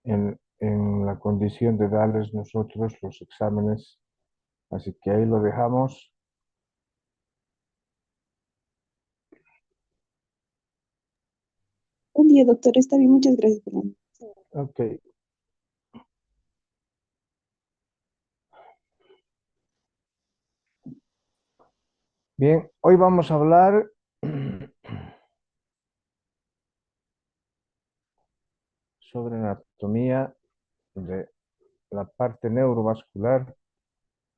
en la condición de darles nosotros los exámenes. Así que ahí lo dejamos. Buen día, doctor. Está bien, muchas gracias por la... Ok. Bien, hoy vamos a hablar sobre anatomía de la parte neurovascular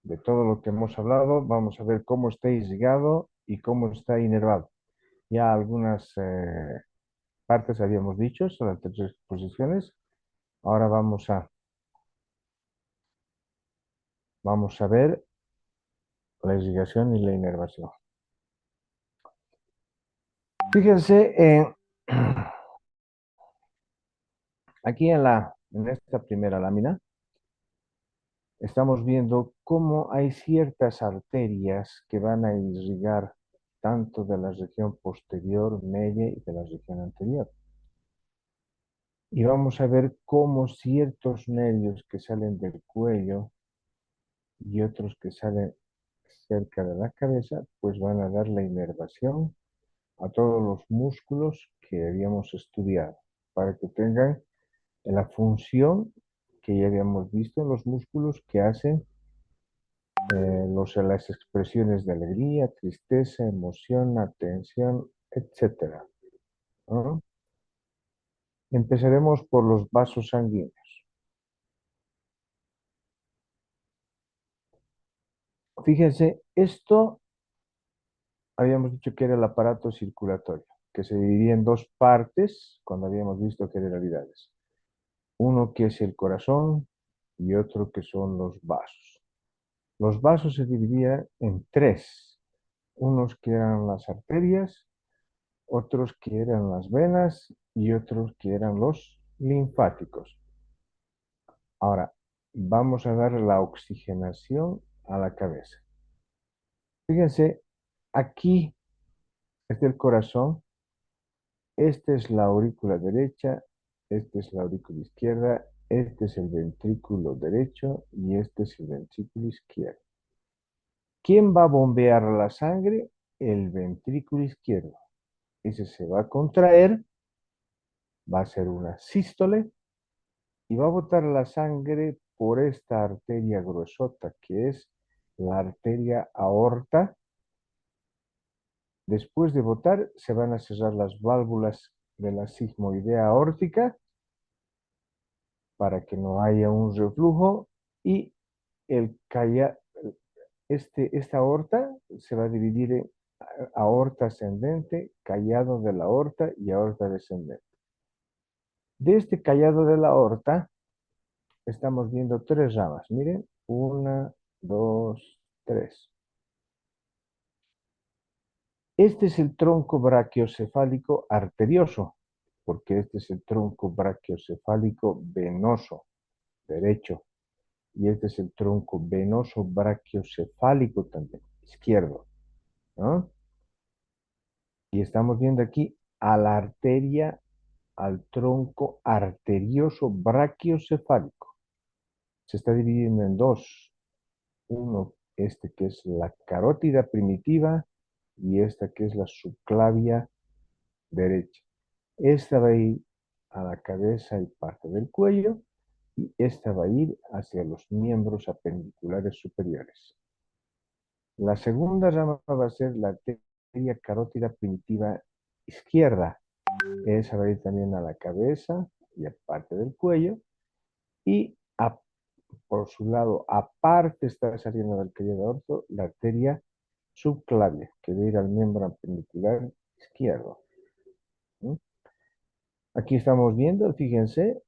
de todo lo que hemos hablado. Vamos a ver cómo está irrigado y cómo está inervado. Ya algunas partes habíamos dicho sobre las tres exposiciones. Ahora vamos a ver la irrigación y la inervación. Fíjense aquí en esta primera lámina. Estamos viendo cómo hay ciertas arterias que van a irrigar tanto de la región posterior, media y de la región anterior. Y vamos a ver cómo ciertos nervios que salen del cuello y otros que salen cerca de la cabeza, pues van a dar la inervación a todos los músculos que habíamos estudiado, para que tengan la función que ya habíamos visto en los músculos que hacen las expresiones de alegría, tristeza, emoción, atención, etcétera, ¿no? Empezaremos por los vasos sanguíneos. Fíjense, esto habíamos dicho que era el aparato circulatorio, que se dividía en dos partes cuando habíamos visto generalidades. Uno que es el corazón y otro que son los vasos. Los vasos se dividían en tres, unos que eran las arterias, otros que eran las venas y otros que eran los linfáticos. Ahora, vamos a dar la oxigenación a la cabeza. Fíjense, aquí es el corazón, esta es la aurícula derecha, esta es la aurícula izquierda, este es el ventrículo derecho y este es el ventrículo izquierdo. ¿Quién va a bombear la sangre? El ventrículo izquierdo. Ese se va a contraer, va a ser una sístole y va a botar la sangre por esta arteria gruesota que es la arteria aorta. Después de botar, se van a cerrar las válvulas de la sigmoidea aórtica para que no haya un reflujo y esta aorta se va a dividir en aorta ascendente, callado de la aorta y aorta descendente. De este callado de la aorta estamos viendo tres ramas. Miren, una, dos, tres. Este es el tronco brachiocefálico arterioso, porque este es el tronco brachiocefálico venoso, derecho. Y este es el tronco venoso brachiocefálico también, izquierdo, ¿no? Y estamos viendo aquí a la arteria, al tronco arterioso brachiocefálico. Se está dividiendo en dos. Uno, este que es la carótida primitiva y esta que es la subclavia derecha. Esta va a ir a la cabeza y parte del cuello y esta va a ir hacia los miembros apendiculares superiores. La segunda rama va a ser la arteria carótida primitiva izquierda. Esa va a ir también a la cabeza y a parte del cuello y por su lado, aparte está saliendo del cuello aorto la arteria subclavia, que va a ir al miembro apendicular izquierdo. ¿Mm? Aquí estamos viendo, fíjense,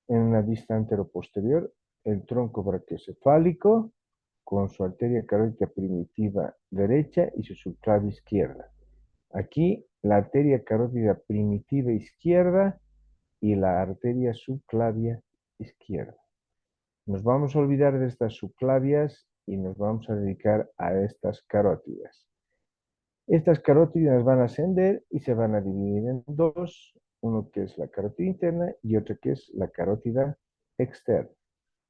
en la vista anteroposterior, el tronco brachiocefálico con su arteria carótida primitiva derecha y su subclavia izquierda. Aquí la arteria carótida primitiva izquierda y la arteria subclavia izquierda. Nos vamos a olvidar de estas subclavias y nos vamos a dedicar a estas carótidas. Estas carótidas van a ascender y se van a dividir en dos, uno que es la carótida interna y otro que es la carótida externa,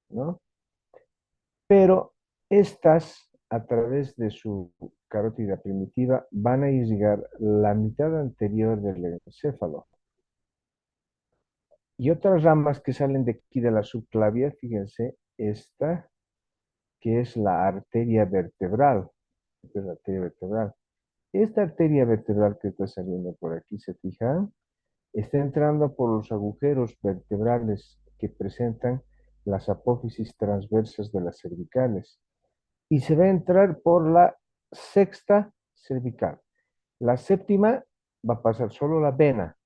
¿no? Pero estas, a través de su carótida primitiva, van a irrigar la mitad anterior del encéfalo. Y otras ramas que salen de aquí de la subclavia, fíjense, esta que es la arteria vertebral. Esta es la arteria vertebral. Esta arteria vertebral que está saliendo por aquí, ¿se fijan? Está entrando por los agujeros vertebrales que presentan las apófisis transversas de las cervicales. Y se va a entrar por la sexta cervical. La séptima va a pasar solo la vena.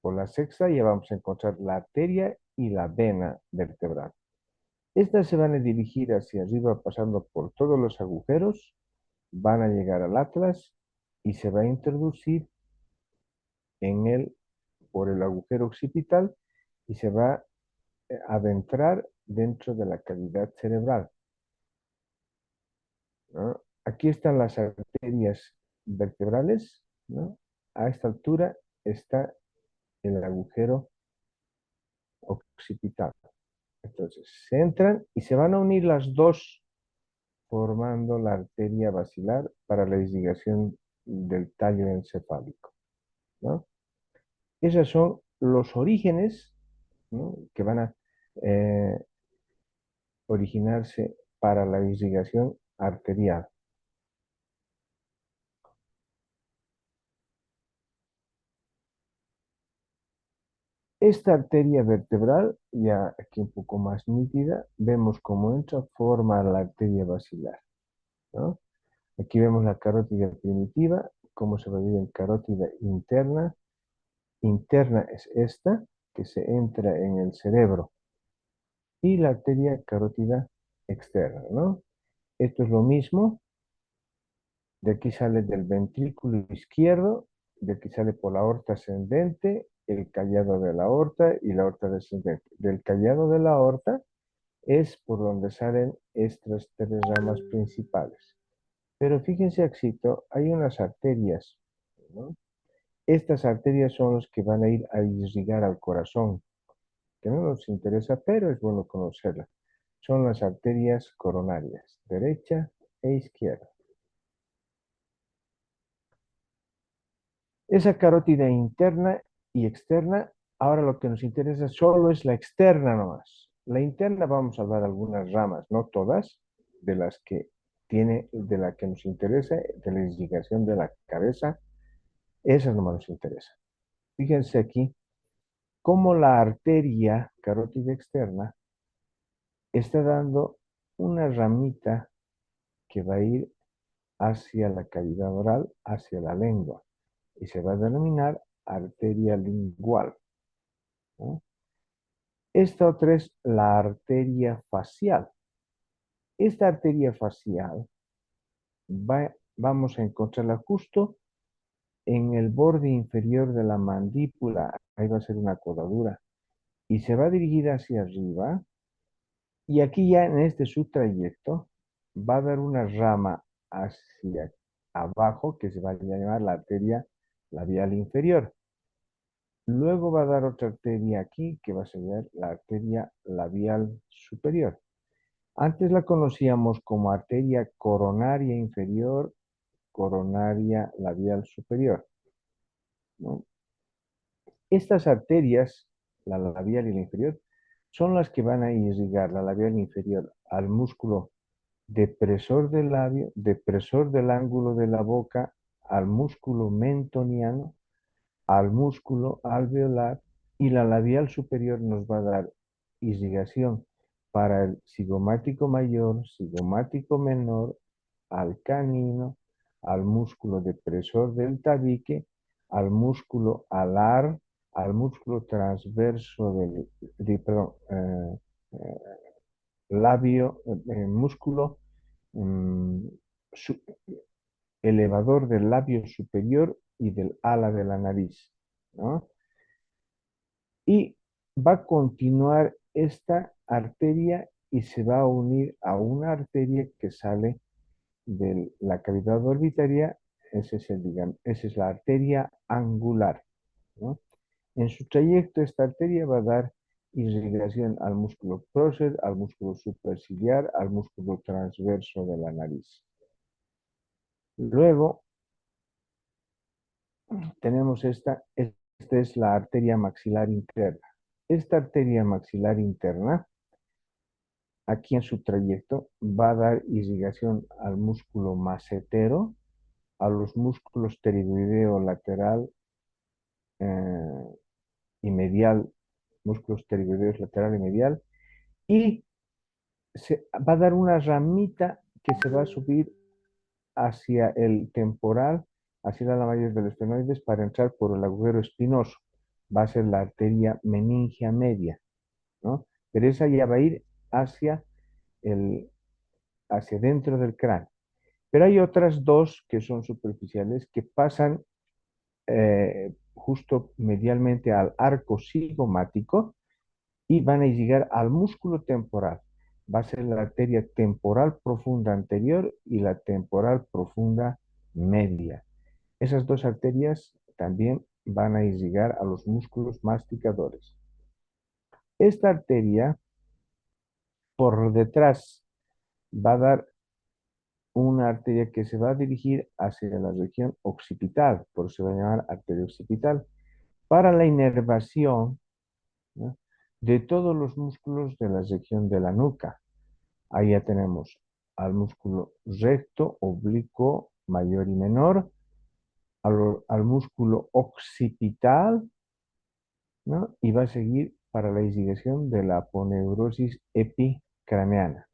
Por la sexta ya vamos a encontrar la arteria y la vena vertebral. Estas se van a dirigir hacia arriba pasando por todos los agujeros, van a llegar al atlas y se va a introducir en él por el agujero occipital y se va a adentrar dentro de la cavidad cerebral, ¿no? Aquí están las arterias vertebrales, ¿no? A esta altura está el agujero occipital. Entonces, se entran y se van a unir las dos formando la arteria basilar para la irrigación del tallo encefálico, ¿no? Esos son los orígenes, ¿no? Que van a eh, originarse para la irrigación arterial. Esta arteria vertebral, ya aquí un poco más nítida, vemos cómo entra, forma la arteria basilar, ¿no? Aquí vemos la carótida primitiva, cómo se va a dividir en carótida interna. Interna es esta, que se entra en el cerebro. Y la arteria carótida externa, ¿no? Esto es lo mismo. De aquí sale del ventrículo izquierdo, de aquí sale por la aorta ascendente, el callado de la aorta y la aorta descendente. Del callado de la aorta es por donde salen estas tres ramas principales. Pero fíjense, Axito, hay unas arterias, ¿no? Estas arterias son las que van a ir a irrigar al corazón, que no nos interesa, pero es bueno conocerlas. Son las arterias coronarias, derecha e izquierda. Esa carótida interna y externa, ahora lo que nos interesa solo es la externa nomás. La interna vamos a dar algunas ramas, no todas, de las que tiene, de la que nos interesa, de la irrigación de la cabeza, esa no nos interesa. Fíjense aquí cómo la arteria carótida externa está dando una ramita que va a ir hacia la cavidad oral, hacia la lengua, y se va a denominar arteria lingual, ¿no? Esta otra es la arteria facial. Esta arteria facial vamos a encontrarla justo en el borde inferior de la mandíbula. Ahí va a ser una codadura. Y se va a dirigir hacia arriba. Y aquí ya en este subtrayecto va a dar una rama hacia abajo que se va a llamar la arteria labial inferior. Luego va a dar otra arteria aquí que va a ser la arteria labial superior. Antes la conocíamos como arteria coronaria inferior, coronaria labial superior, ¿no? Estas arterias, la labial y la inferior, son las que van a irrigar la labial inferior al músculo depresor del labio, depresor del ángulo de la boca, al músculo mentoniano, al músculo alveolar, y la labial superior nos va a dar irrigación para el cigomático mayor, cigomático menor, al canino, al músculo depresor del tabique, al músculo alar, al músculo transverso perdón, labio, músculo mm, su- elevador del labio superior y del ala de la nariz, ¿no? Y va a continuar esta arteria y se va a unir a una arteria que sale de la cavidad orbitaria. Esa es la arteria angular, ¿no? En su trayecto, esta arteria va a dar irrigación al músculo prócer, al músculo superciliar, al músculo transverso de la nariz. Luego tenemos esta es la arteria maxilar interna. Esta arteria maxilar interna, aquí en su trayecto, va a dar irrigación al músculo macetero, a los músculos pterigoideo lateral y medial, músculos pterigoideos lateral y medial, y se va a dar una ramita que se va a subir hacia el temporal, hacia la mayor de los estenoides para entrar por el agujero espinoso. Va a ser la arteria meningia media, ¿no? Pero esa ya va a ir hacia hacia dentro del cráneo. Pero hay otras dos que son superficiales que pasan justo medialmente al arco cigomático y van a llegar al músculo temporal. Va a ser la arteria temporal profunda anterior y la temporal profunda media. Esas dos arterias también van a llegar a los músculos masticadores. Esta arteria por detrás va a dar una arteria que se va a dirigir hacia la región occipital, por eso se va a llamar arteria occipital, para la inervación, ¿no?, de todos los músculos de la región de la nuca. Ahí ya tenemos al músculo recto, oblicuo, mayor y menor, al músculo occipital, ¿no? Y va a seguir para la irrigación de la aponeurosis epicraneana.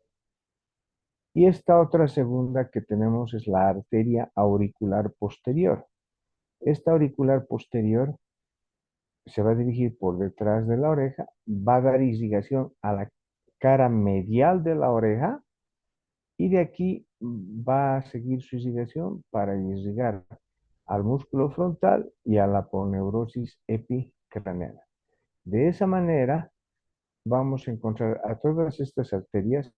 Y esta otra segunda que tenemos es la arteria auricular posterior. Esta auricular posterior se va a dirigir por detrás de la oreja, va a dar irrigación a la cara medial de la oreja y de aquí va a seguir su irrigación para irrigar al músculo frontal y a la aponeurosis epicraneana. De esa manera vamos a encontrar a todas estas arterias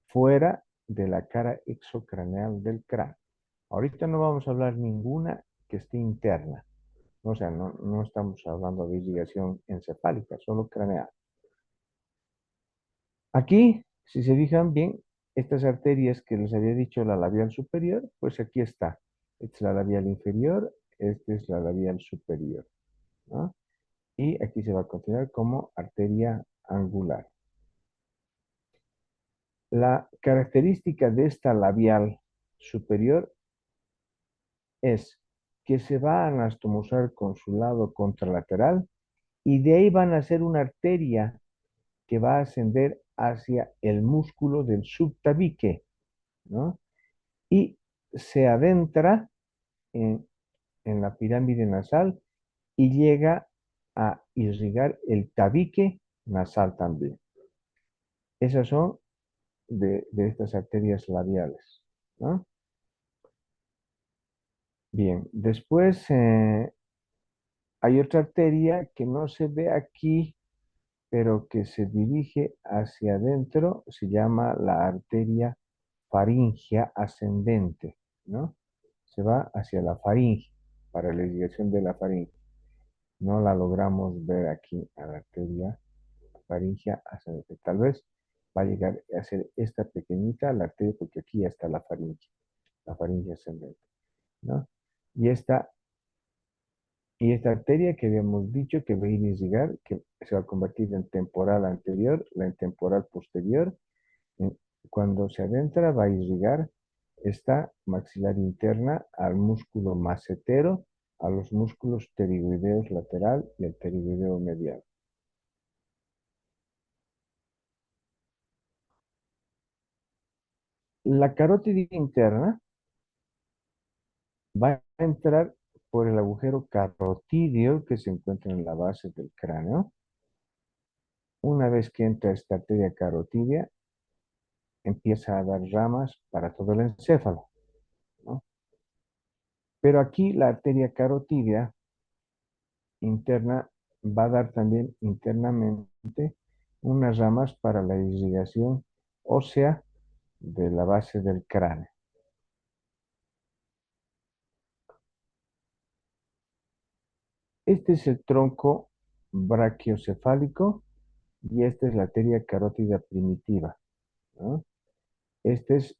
fuera de la cara exocraneal del cráneo. Ahorita no vamos a hablar ninguna que esté interna. O sea, no estamos hablando de irrigación encefálica, solo craneal. Aquí, si se fijan bien, estas arterias que les había dicho, la labial superior, pues aquí está. Esta es la labial inferior, esta es la labial superior, ¿no? Y aquí se va a continuar como arteria angular. La característica de esta labial superior es que se va a anastomosar con su lado contralateral y de ahí van a hacer una arteria que va a ascender hacia el músculo del subtabique, ¿no? Y se adentra en, en la pirámide nasal y llega a irrigar el tabique nasal también. Esas son de estas arterias labiales, ¿no? Bien, después hay otra arteria que no se ve aquí, pero que se dirige hacia adentro, se llama la arteria faringea ascendente, ¿no? Se va hacia la faringe, para la irrigación de la faringe. No la logramos ver aquí a la arteria faringea ascendente. Tal vez va a llegar a ser esta pequeñita la arteria, porque aquí ya está la faringe ascendente, ¿no? Y esta arteria que habíamos dicho que va a irrigar, que se va a convertir en temporal anterior, la en temporal posterior, cuando se adentra va a irrigar esta maxilar interna al músculo macetero, a los músculos pterigoideos lateral y el pterigoideo medial. La carótida interna va a entrar por el agujero carotídeo que se encuentra en la base del cráneo. Una vez que entra esta arteria carotídea, empieza a dar ramas para todo el encéfalo, ¿no? Pero aquí la arteria carotídea interna va a dar también internamente unas ramas para la irrigación ósea de la base del cráneo. Este es el tronco brachiocefálico y esta es la arteria carótida primitiva, ¿no? Esta es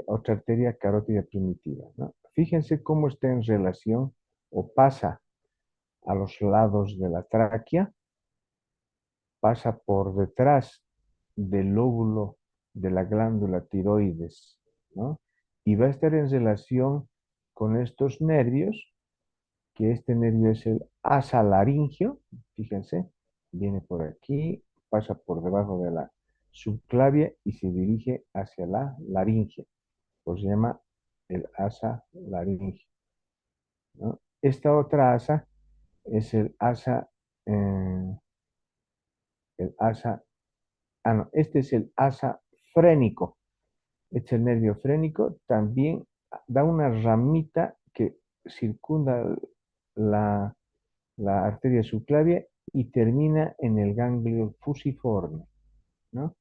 otra arteria carótida primitiva, ¿no? Fíjense cómo está en relación o pasa a los lados de la tráquea, pasa por detrás del lóbulo de la glándula tiroides, ¿no? Y va a estar en relación con estos nervios, que este nervio es el asa laringio, fíjense, viene por aquí, pasa por debajo de la subclavia y se dirige hacia la laringe, pues se llama el asa laringio, ¿no? Esta otra asa es eh, el asa, no, este es el asa frénico. Este es el nervio frénico, también da una ramita que circunda la, la arteria subclavia y termina en el ganglio fusiforme, ¿no?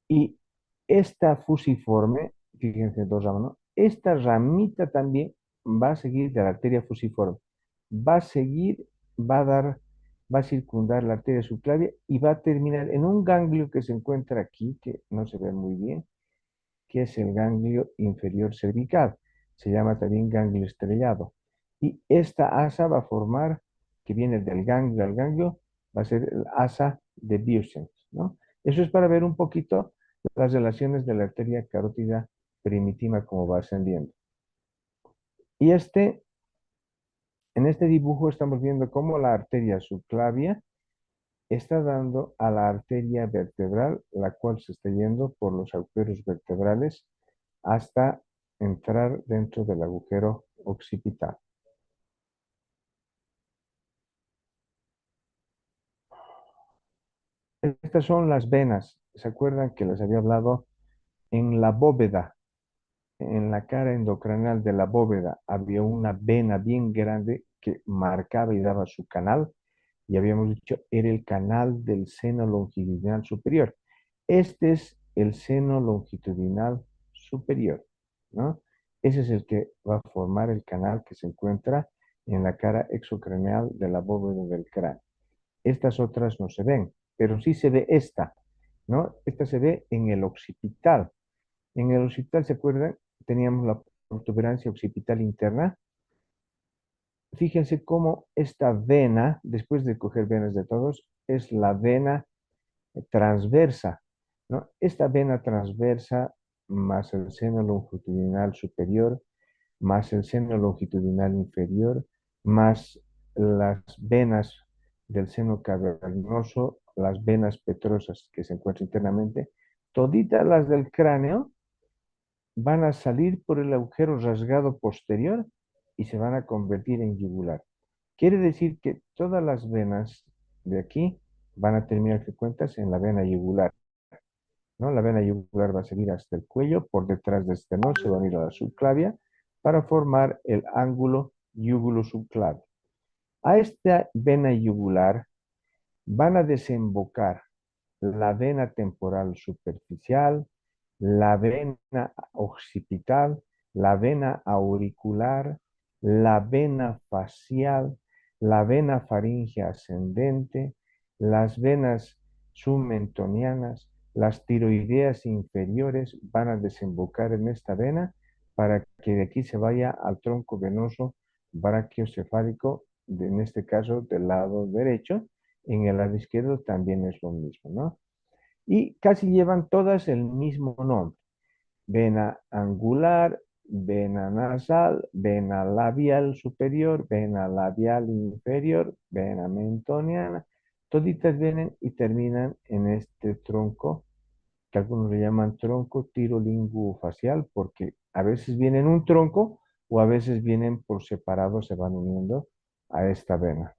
Y esta fusiforme, fíjense, dos ramas, ¿no? Esta ramita también va a seguir de la arteria fusiforme. Va a seguir, va a dar, va a circundar la arteria subclavia y va a terminar en un ganglio que se encuentra aquí, que no se ve muy bien, que es el ganglio inferior cervical. Se llama también ganglio estrellado. Y esta asa va a formar, que viene del ganglio al ganglio, va a ser el asa de Biosen, ¿no? Eso es para ver un poquito las relaciones de la arteria carótida primitiva como va ascendiendo. Y en este dibujo estamos viendo cómo la arteria subclavia está dando a la arteria vertebral, la cual se está yendo por los agujeros vertebrales hasta entrar dentro del agujero occipital. Estas son las venas. ¿Se acuerdan que les había hablado en la bóveda? En la cara endocraneal de la bóveda había una vena bien grande que marcaba y daba su canal, y habíamos dicho era el canal del seno longitudinal superior. Este es el seno longitudinal superior, ¿no? Ese es el que va a formar el canal que se encuentra en la cara exocraneal de la bóveda del cráneo. Estas otras no se ven, pero sí se ve esta, ¿no? Esta se ve en el occipital. En el occipital, ¿se acuerdan? Teníamos la protuberancia occipital interna. Fíjense cómo esta vena, después de coger venas de todos, es la vena transversa, ¿no? Esta vena transversa más el seno longitudinal superior, más el seno longitudinal inferior, más las venas del seno cavernoso, las venas petrosas que se encuentran internamente, toditas las del cráneo van a salir por el agujero rasgado posterior y se van a convertir en yugular. Quiere decir que todas las venas de aquí van a terminar que cuentas en la vena yugular, ¿no? La vena yugular va a seguir hasta el cuello, por detrás del esternón se va a ir a la subclavia para formar el ángulo yugulo-subclavio. A esta vena yugular van a desembocar la vena temporal superficial, la vena occipital, la vena auricular, la vena facial, la vena faríngea ascendente, las venas submentonianas, las tiroideas inferiores van a desembocar en esta vena para que de aquí se vaya al tronco venoso brachiocefálico, en este caso del lado derecho. En el lado izquierdo también es lo mismo, ¿no? Y casi llevan todas el mismo nombre. Vena angular, vena nasal, vena labial superior, vena labial inferior, vena mentoniana. Toditas vienen y terminan en este tronco, que algunos le llaman tronco tirolinguofacial, porque a veces vienen en un tronco o a veces vienen por separado, se van uniendo a esta vena.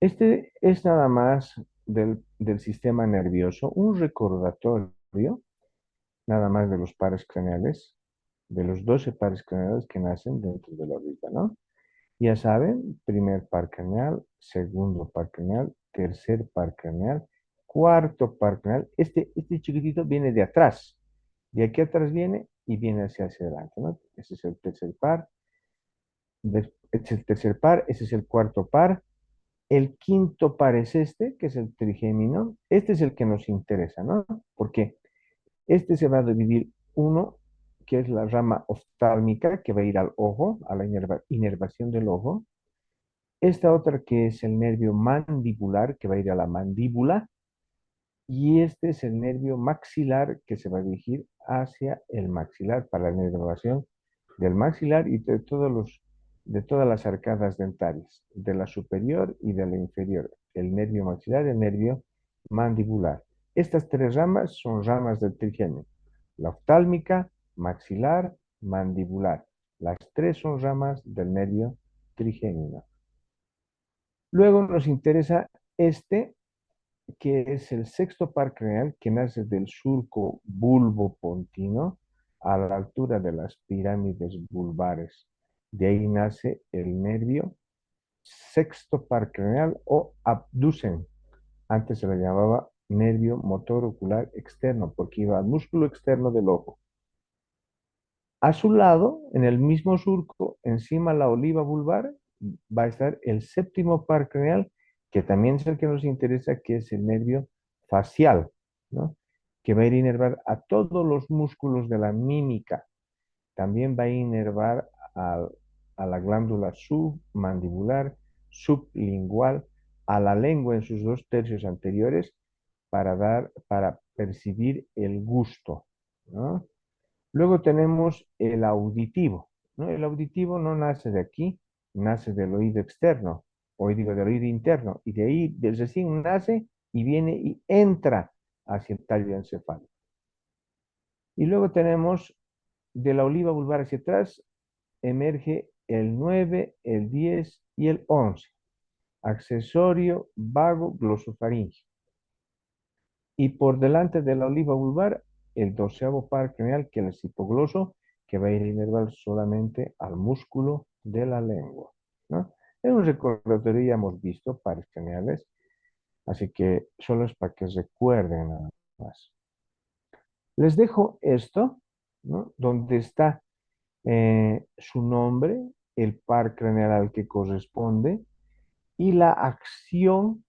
Este es nada más del sistema nervioso, un recordatorio nada más de los pares craneales, de los 12 pares craneales que nacen dentro de la órbita, ¿no? Ya saben, primer par craneal, segundo par craneal, tercer par craneal, cuarto par craneal. Este chiquitito viene de atrás, de aquí atrás viene y viene hacia adelante, ¿no? Ese es el tercer par. Este es el tercer par, ese es el cuarto par. El quinto par es este, que es el trigémino. Este es el que nos interesa, ¿no? Porque este se va a dividir uno, que es la rama oftálmica, que va a ir al ojo, a la inervación del ojo. Esta otra que es el nervio mandibular, que va a ir a la mandíbula. Y este es el nervio maxilar, que se va a dirigir hacia el maxilar para la inervación del maxilar y de todas las arcadas dentarias, de la superior y de la inferior, el nervio maxilar y el nervio mandibular. Estas tres ramas son ramas del trigémino, la oftálmica, maxilar, mandibular. Las tres son ramas del nervio trigémino. Luego nos interesa este, que es el sexto par craneal que nace del surco bulbopontino a la altura de las pirámides vulvares. De ahí nace el nervio sexto par craneal o abducen. Antes se le llamaba nervio motor ocular externo porque iba al músculo externo del ojo. A su lado, en el mismo surco, encima la oliva vulvar, va a estar el séptimo par craneal, que también es el que nos interesa, que es el nervio facial, ¿no? Que va a ir a inervar a todos los músculos de la mímica. También va a inervar a la glándula submandibular, sublingual, a la lengua en sus dos tercios anteriores para percibir el gusto, ¿no? Luego tenemos el auditivo, ¿no? El auditivo no nace de aquí, nace del oído externo, o digo del oído interno, y de ahí, del recién nace y viene y entra hacia el tallo encefálico. Y luego tenemos de la oliva vulvar hacia atrás, emerge el 9, el 10 y el 11, accesorio vago glosofaringeo. Y por delante de la oliva vulvar, el doceavo par craneal, que es el hipogloso, que va a ir a inervar solamente al músculo de la lengua, ¿no? En un recordatorio ya hemos visto pares craneales, así que solo es para que recuerden nada más. Les dejo esto, ¿no? Donde está su nombre, el par craneal al que corresponde y la acción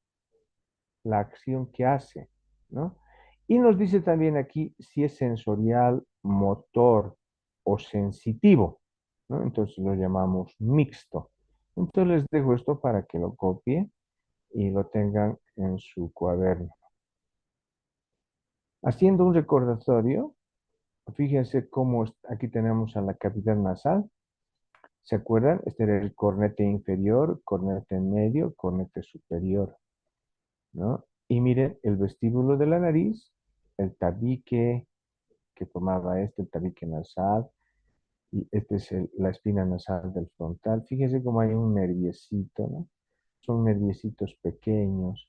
que hace, ¿no? Y nos dice también aquí si es sensorial, motor o sensitivo, ¿no? Entonces lo llamamos mixto. Entonces les dejo esto para que lo copien y lo tengan en su cuaderno. Haciendo un recordatorio, fíjense cómo aquí tenemos a la cavidad nasal. ¿Se acuerdan? Este era el cornete inferior, cornete medio, cornete superior, ¿no? Y miren el vestíbulo de la nariz, el tabique que tomaba el tabique nasal, y este es la espina nasal del frontal. Fíjense cómo hay un nerviecito, ¿no? Son nerviecitos pequeños,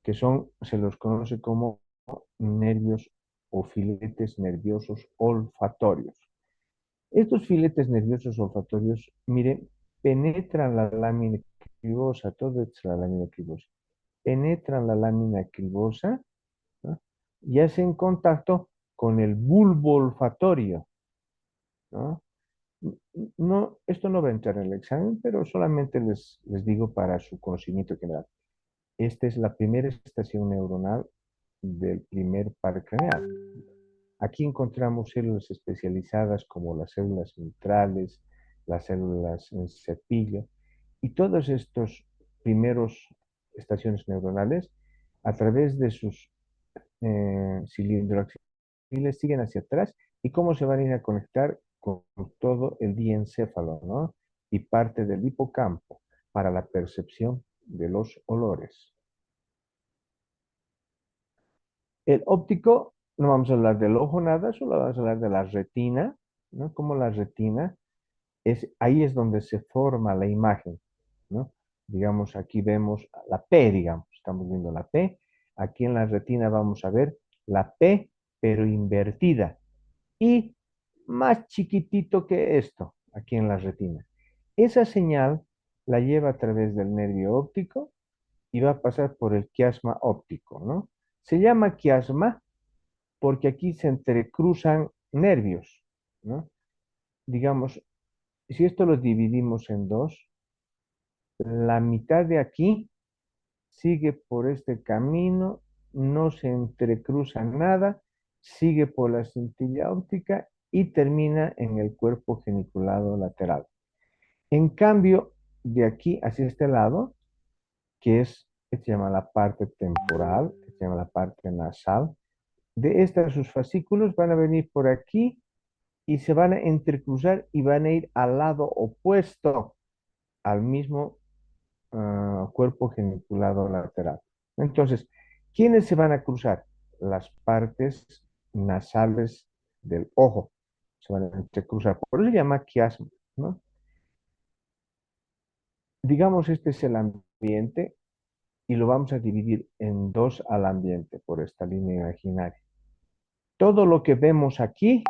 se los conoce como nervios o filetes nerviosos olfatorios. Estos filetes nerviosos olfatorios, miren, penetran la lámina cribosa, todo es la lámina cribosa, penetran la lámina cribosa, ¿no? Y hacen contacto con el bulbo olfatorio, ¿no? No, esto no va a entrar en el examen, pero solamente les digo para su conocimiento general. Esta es la primera estación neuronal del primer par craneal. Aquí encontramos células especializadas como las células centrales, las células en cepillo, y todos estos primeros estaciones neuronales, a través de sus cilindroaxiales, siguen hacia atrás y cómo se van a ir a conectar con todo el diencéfalo, ¿no? Y parte del hipocampo para la percepción de los olores. El óptico, no vamos a hablar del ojo nada, solo vamos a hablar de la retina, ¿no? Como la retina, ahí es donde se forma la imagen, ¿no? Digamos, aquí vemos la P, digamos, estamos viendo la P. Aquí en la retina vamos a ver la P, pero invertida. Y más chiquitito que esto, aquí en la retina. Esa señal la lleva a través del nervio óptico y va a pasar por el quiasma óptico, ¿no? Se llama quiasma porque aquí se entrecruzan nervios, ¿no? Digamos, si esto lo dividimos en dos, La mitad de aquí sigue por este camino, no se entrecruza nada, sigue por la cintilla óptica y termina en el cuerpo geniculado lateral. En cambio, de aquí hacia este lado, que se llama la parte temporal, que se llama la parte nasal, de estas sus fascículos van a venir por aquí y se van a entrecruzar y van a ir al lado opuesto al mismo cuerpo geniculado lateral. Entonces, ¿quiénes se van a cruzar? Las partes nasales del ojo se van a entrecruzar. Por eso se llama quiasma, ¿no? Digamos, este es el ambiente y lo vamos a dividir en dos al ambiente por esta línea imaginaria. Todo lo que vemos aquí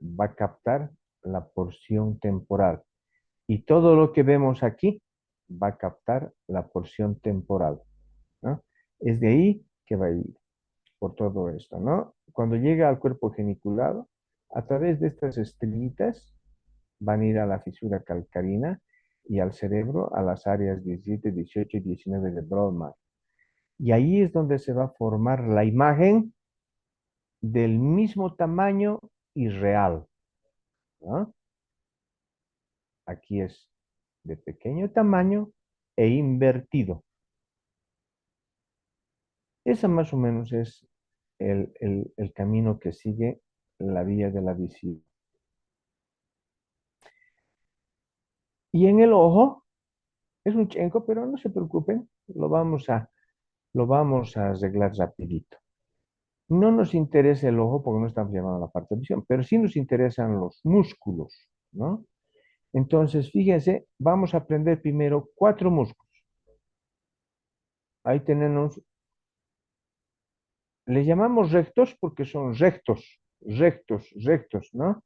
va a captar la porción temporal y todo lo que vemos aquí va a captar la porción temporal, ¿no? Es de ahí que va a ir por todo esto, ¿no? Cuando llega al cuerpo geniculado, a través de estas estrellitas van a ir a la fisura calcarina y al cerebro, a las áreas 17, 18 y 19 de Brodmann. Y ahí es donde se va a formar la imagen del mismo tamaño y real, ¿no? Aquí es de pequeño tamaño e invertido. Ese más o menos es el camino que sigue la vía de la visión. Y en el ojo, es un chenco, pero no se preocupen, lo vamos a arreglar rapidito. No nos interesa el ojo porque no estamos llamando a la parte de visión, pero sí nos interesan los músculos, ¿no? Entonces, fíjense, vamos a aprender primero 4 músculos. Ahí tenemos, le llamamos rectos porque son rectos, ¿no?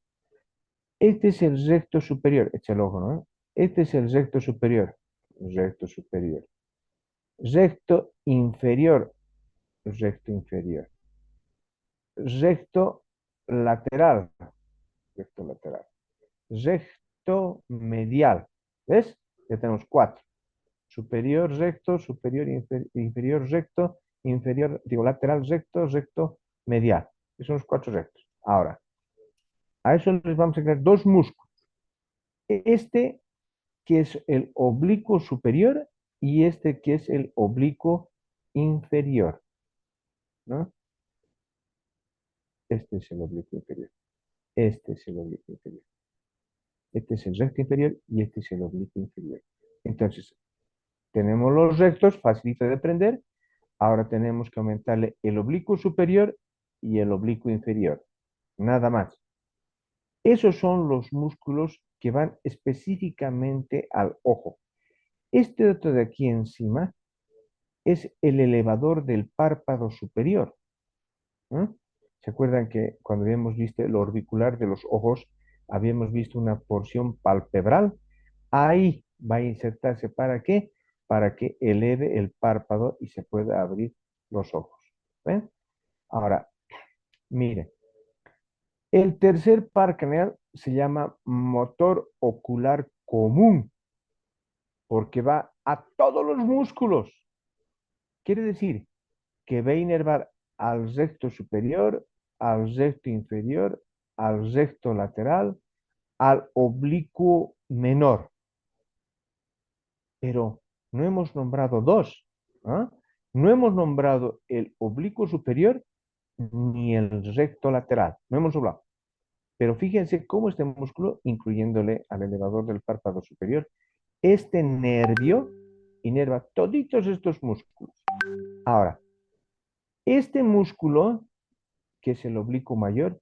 Este es el recto superior, echa el ojo, ¿no? Este es el recto superior. Recto inferior, recto inferior. Recto lateral, recto lateral. Recto medial, ¿ves? Ya tenemos 4. Superior recto, inferior recto, inferior, digo, lateral recto, recto medial. Esos son los 4 rectos. Ahora, a eso les vamos a crear 2 músculos. Este que es el oblicuo superior y este que es el oblicuo inferior, ¿no? Este es el oblicuo inferior. Este es el oblicuo inferior. Este es el recto inferior y este es el oblicuo inferior. Entonces, tenemos los rectos, facilito de aprender. Ahora tenemos que aumentarle el oblicuo superior y el oblicuo inferior. Nada más. Esos son los músculos que van específicamente al ojo. Este otro de aquí encima es el elevador del párpado superior, ¿no? ¿Se acuerdan que cuando habíamos visto el orbicular de los ojos, habíamos visto una porción palpebral? Ahí va a insertarse. ¿Para qué? Para que eleve el párpado y se pueda abrir los ojos. ¿Ven? Ahora, miren, el tercer par craneal se llama motor ocular común, porque va a todos los músculos. Quiere decir que va a inervar al recto superior, al recto inferior, al recto lateral, al oblicuo menor. Pero no hemos nombrado 2. ¿Ah? No hemos nombrado el oblicuo superior ni el recto lateral. No hemos hablado. Pero fíjense cómo este músculo, incluyéndole al elevador del párpado superior, este nervio inerva toditos estos músculos. Ahora, este músculo, que es el oblicuo mayor,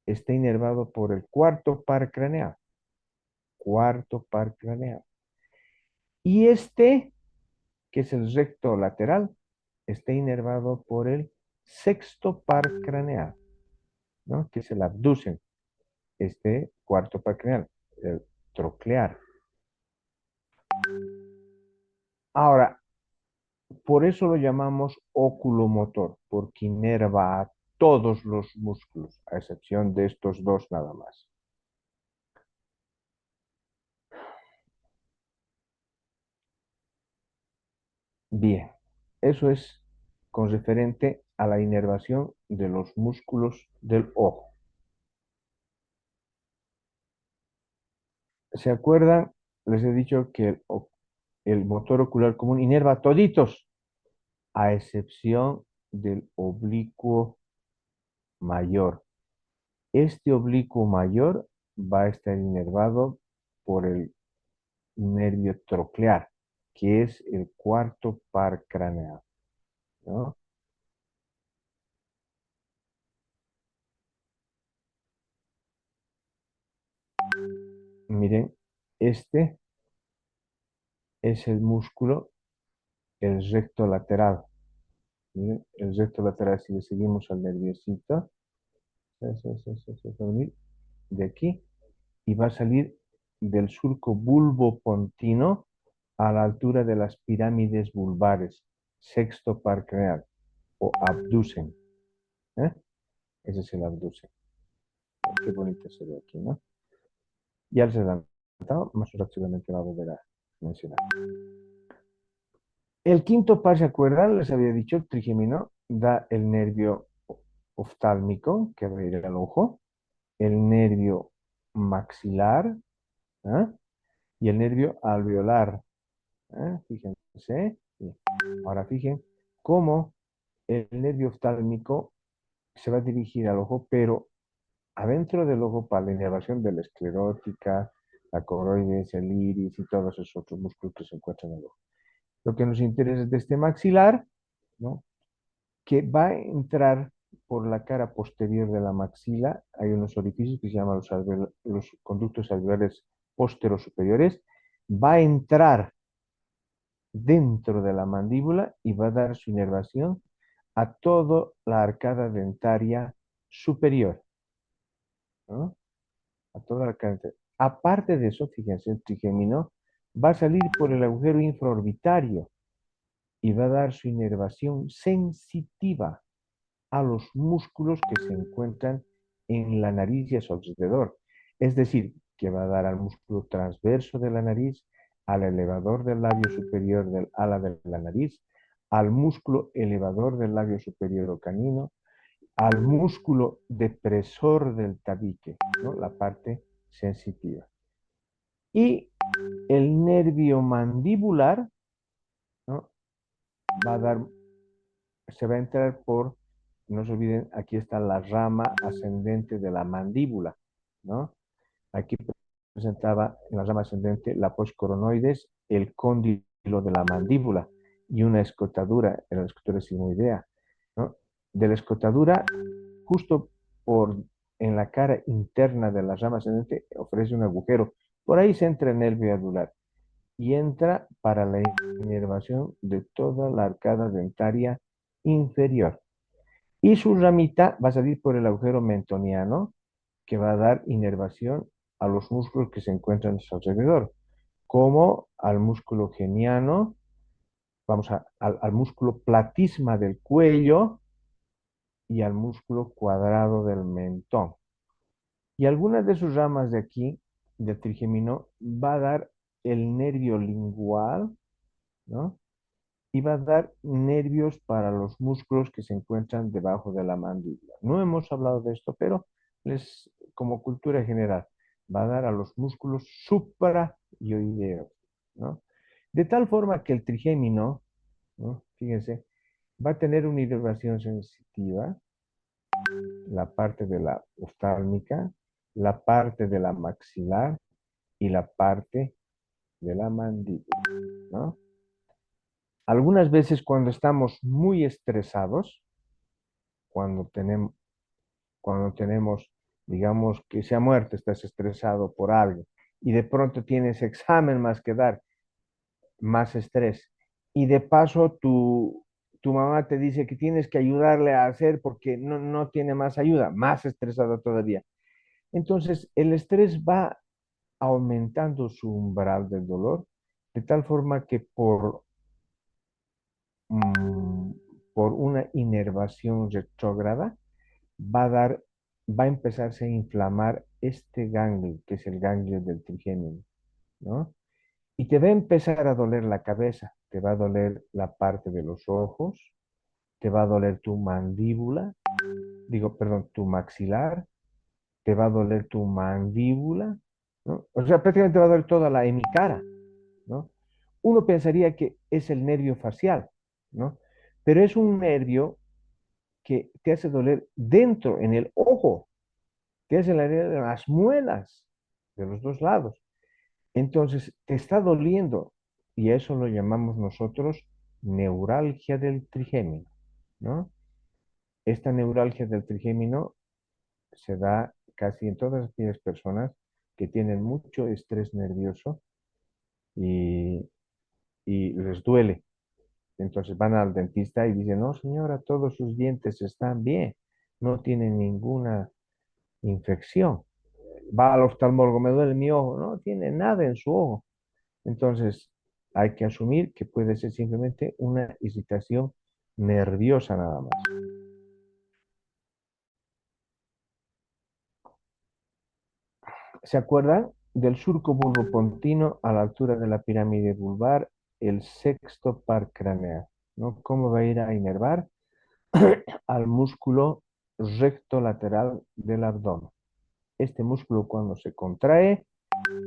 está inervado por el cuarto par craneal. Cuarto par craneal. Y este, que es el recto lateral, está inervado por el sexto par craneal, ¿no? Que es el abducen. Este cuarto par craneal, el troclear. Ahora, por eso lo llamamos oculomotor, porque inerva a todos los músculos, a excepción de estos 2 nada más. Bien, eso es con referente a la inervación de los músculos del ojo. ¿Se acuerdan? Les he dicho que el motor ocular común inerva toditos, a excepción del oblicuo mayor. Este oblicuo mayor va a estar inervado por el nervio troclear, que es el cuarto par craneal, ¿no? Miren, este es el músculo, el recto lateral. Miren, el recto lateral, si le seguimos al nerviosito, va a venir de aquí y va a salir del surco bulbopontino a la altura de las pirámides vulvares, sexto par craneal o abducen. ¿Eh? Ese es el abducen. Qué bonito se ve aquí, ¿no? Ya les he adelantado, más rápidamente va a volver a mencionar. El quinto par, ¿se acuerdan? Les había dicho, el trigémino da el nervio oftálmico, que va a ir al ojo, el nervio maxilar, ¿eh? Y el nervio alveolar. Fíjense. Sí. Ahora fíjense cómo el nervio oftálmico se va a dirigir al ojo, pero adentro del ojo para la inervación de la esclerótica, la coroides, el iris y todos esos otros músculos que se encuentran en el ojo. Lo que nos interesa es de este maxilar, ¿no? Que va a entrar por la cara posterior de la maxila. Hay unos orificios que se llaman los conductos alveolares pósteros superiores. Va a entrar dentro de la mandíbula y va a dar su inervación a toda la arcada dentaria superior, ¿no? A toda la arcada dentaria. Aparte de eso, fíjense, el trigémino va a salir por el agujero infraorbitario y va a dar su inervación sensitiva a los músculos que se encuentran en la nariz y a su alrededor. Es decir, que va a dar al músculo transverso de la nariz, al elevador del labio superior del ala de la nariz, al músculo elevador del labio superior o canino, al músculo depresor del tabique, ¿no? La parte sensitiva. Y el nervio mandibular, ¿no? Va a dar, se va a entrar por, no se olviden, aquí está la rama ascendente de la mandíbula, ¿no? Aquí presentaba en la rama ascendente la postcoronoides, el cóndilo de la mandíbula y una escotadura, era la escotadura sigmoidea, ¿no? De la escotadura, justo por en la cara interna de la rama ascendente, ofrece un agujero. Por ahí se entra el nervio adular y entra para la inervación de toda la arcada dentaria inferior. Y su ramita va a salir por el agujero mentoniano, que va a dar inervación a los músculos que se encuentran a su alrededor, como al músculo geniano, al músculo platisma del cuello y al músculo cuadrado del mentón. Y algunas de sus ramas de aquí, del trigémino, va a dar el nervio lingual, ¿no? Y va a dar nervios para los músculos que se encuentran debajo de la mandíbula. No hemos hablado de esto, pero como cultura general, va a dar a los músculos suprayoideos, ¿no? De tal forma que el trigémino, ¿no? Fíjense, va a tener una inervación sensitiva, la parte de la oftálmica, la parte de la maxilar y la parte de la mandíbula, ¿no? Algunas veces cuando estamos muy estresados, cuando tenemos, digamos que se ha muerto, estás estresado por algo y de pronto tienes examen más que dar, más estrés. Y de paso tu mamá te dice que tienes que ayudarle a hacer porque no tiene más ayuda, más estresado todavía. Entonces el estrés va aumentando su umbral del dolor, de tal forma que mm, por una inervación retrógrada, va a dar, va a empezarse a inflamar este ganglio, que es el ganglio del trigémino, ¿no? Y te va a empezar a doler la cabeza, te va a doler la parte de los ojos, te va a doler tu mandíbula, digo, perdón, tu maxilar, te va a doler tu mandíbula, ¿no? O sea, prácticamente te va a doler toda la hemicara, ¿no? Uno pensaría que es el nervio facial, ¿no? Pero es un nervio que te hace doler dentro, en el ojo, te hace doler en las muelas de los dos lados. Entonces, te está doliendo y eso lo llamamos nosotros neuralgia del trigémino, ¿no? Esta neuralgia del trigémino se da casi en todas aquellas personas que tienen mucho estrés nervioso y, y les duele. Entonces van al dentista y dicen, no, señora, todos sus dientes están bien, no tienen ninguna infección. Va al oftalmólogo, me duele mi ojo, no tiene nada en su ojo. Entonces hay que asumir que puede ser simplemente una irritación nerviosa nada más. ¿Se acuerdan del surco bulbopontino a la altura de la pirámide vulvar, el sexto par craneal? ¿No? ¿Cómo va a ir a inervar al músculo recto lateral del abdomen? Este músculo cuando se contrae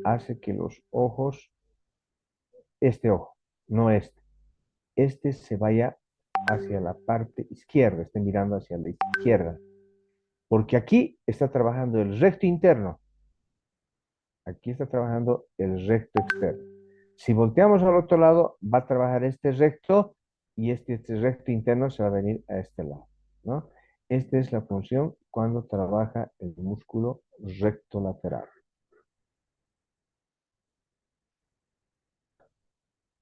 hace que los ojos, este ojo, no este se vaya hacia la parte izquierda, esté mirando hacia la izquierda, porque aquí está trabajando el recto interno, aquí está trabajando el recto externo. Si volteamos al otro lado, va a trabajar este recto y este recto interno se va a venir a este lado, ¿no? Esta es la función cuando trabaja el músculo recto lateral.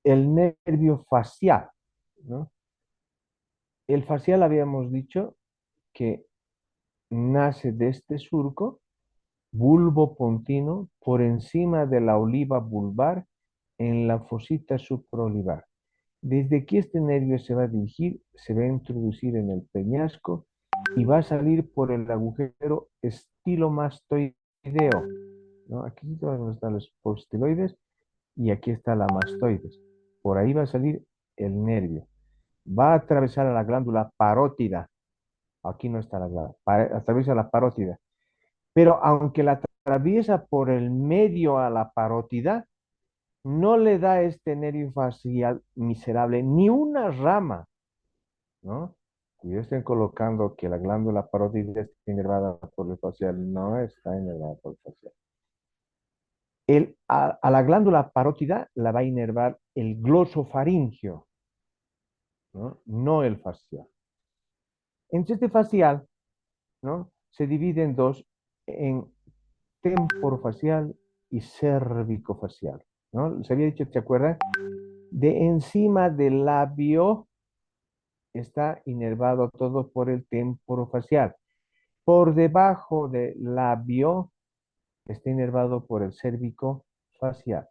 El nervio facial, ¿no? El facial habíamos dicho que nace de este surco bulbo pontino por encima de la oliva vulvar en la fosita supraolivar. Desde aquí este nervio se va a dirigir, se va a introducir en el peñasco y va a salir por el agujero estilomastoideo, ¿no? Aquí están los postiloides y aquí está la mastoides. Por ahí va a salir el nervio. Va a atravesar a la glándula parótida. Aquí no está la glándula. Atraviesa la parótida. Pero aunque la atraviesa por el medio a la parótida, no le da este nervio facial miserable ni una rama, ¿no? Y yo estoy colocando que la glándula parótida está inervada por el facial, no está inervada por el facial. A la glándula parótida la va a inervar el glosofaringio, ¿no? No el facial. Entonces este facial, ¿no? Se divide en dos, en temporofacial y cervicofacial, ¿no? Se había dicho, ¿te acuerdas? De encima del labio está inervado todo por el temporofacial. Por debajo del labio está inervado por el cérvico-facial.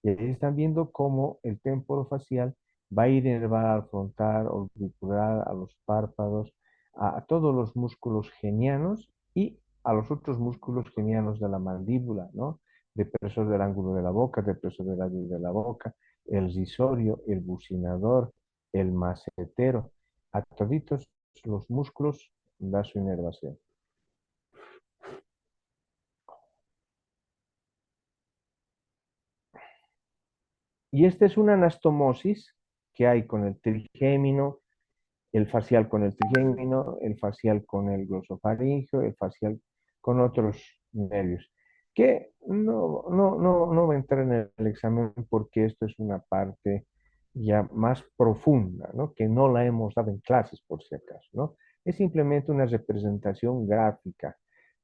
Y ahí están viendo cómo el temporofacial va a ir inervar al frontal, orbicular, a los párpados, a todos los músculos genianos y a los otros músculos genianos de la mandíbula, ¿no? Depresor del ángulo de la boca, depresor del labio de la boca, el risorio, el bucinador, el macetero. A toditos los músculos da su inervación. Y esta es una anastomosis que hay con el trigémino, el facial con el trigémino, el facial con el glosofaringio, el facial con otros nervios, que no va a entrar en el examen porque esto es una parte ya más profunda, ¿no? Que no la hemos dado en clases por si acaso, ¿no? Es simplemente una representación gráfica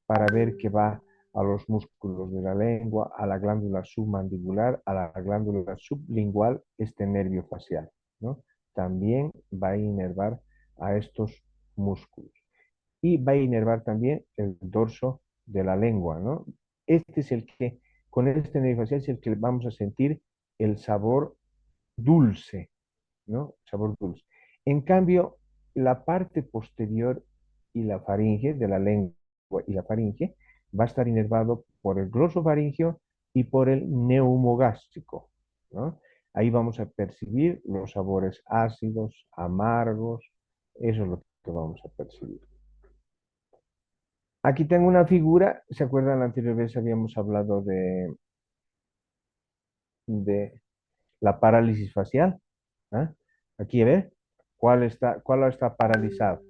para ver que va a los músculos de la lengua, a la glándula submandibular, a la glándula sublingual, este nervio facial, ¿no? También va a inervar a estos músculos. Y va a inervar también el dorso de la lengua, ¿no? Este es el que, con este nervio facial es el que vamos a sentir el sabor dulce, ¿no? Sabor dulce. En cambio, la parte posterior y la faringe de la lengua y la faringe va a estar inervado por el glosofaringio y por el neumogástrico. ¿no? Ahí vamos a percibir los sabores ácidos, amargos, eso es lo que vamos a percibir. Aquí tengo una figura, ¿se acuerdan? La anterior vez habíamos hablado de la parálisis facial. ¿Ah? Aquí, ¿ves? ¿Cuál está paralizado?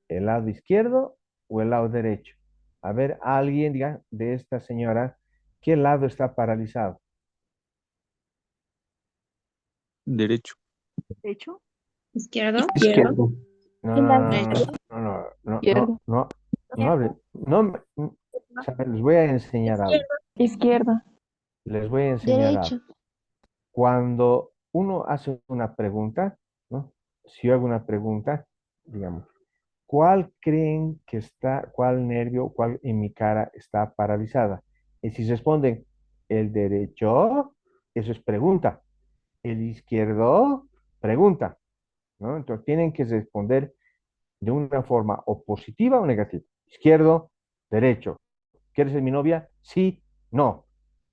¿El lado izquierdo o el lado derecho? A ver, alguien diga de esta señora, ¿qué lado está paralizado? Derecho. Derecho. Izquierdo. Izquierdo. No, El no, lado no, Derecho. no, no, no, Izquierdo. no, no, no hable, no, ¿saben? Les voy a enseñar algo. Izquierda. Les voy a enseñar algo. Derecho. Cuando uno hace una pregunta, ¿no? Si yo hago una pregunta, digamos, ¿cuál creen que está, cuál nervio, cuál en mi cara está paralizada? Y si responden, el derecho, eso es pregunta. El izquierdo, pregunta, ¿no? Entonces tienen que responder de una forma o positiva o negativa. Izquierdo, derecho. ¿Quieres ser mi novia? Sí, no.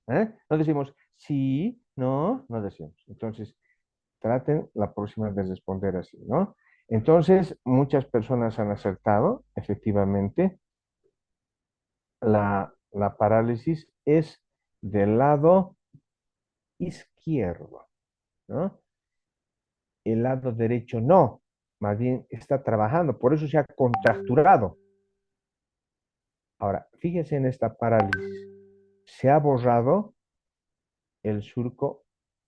¿Eh? No decimos sí, no, no decimos. Entonces, traten la próxima de responder así, ¿no? Entonces, muchas personas han acertado, efectivamente, la parálisis es del lado izquierdo, ¿no? El lado derecho no, más bien está trabajando, por eso se ha contracturado. Ahora, fíjense en esta parálisis. Se ha borrado el surco,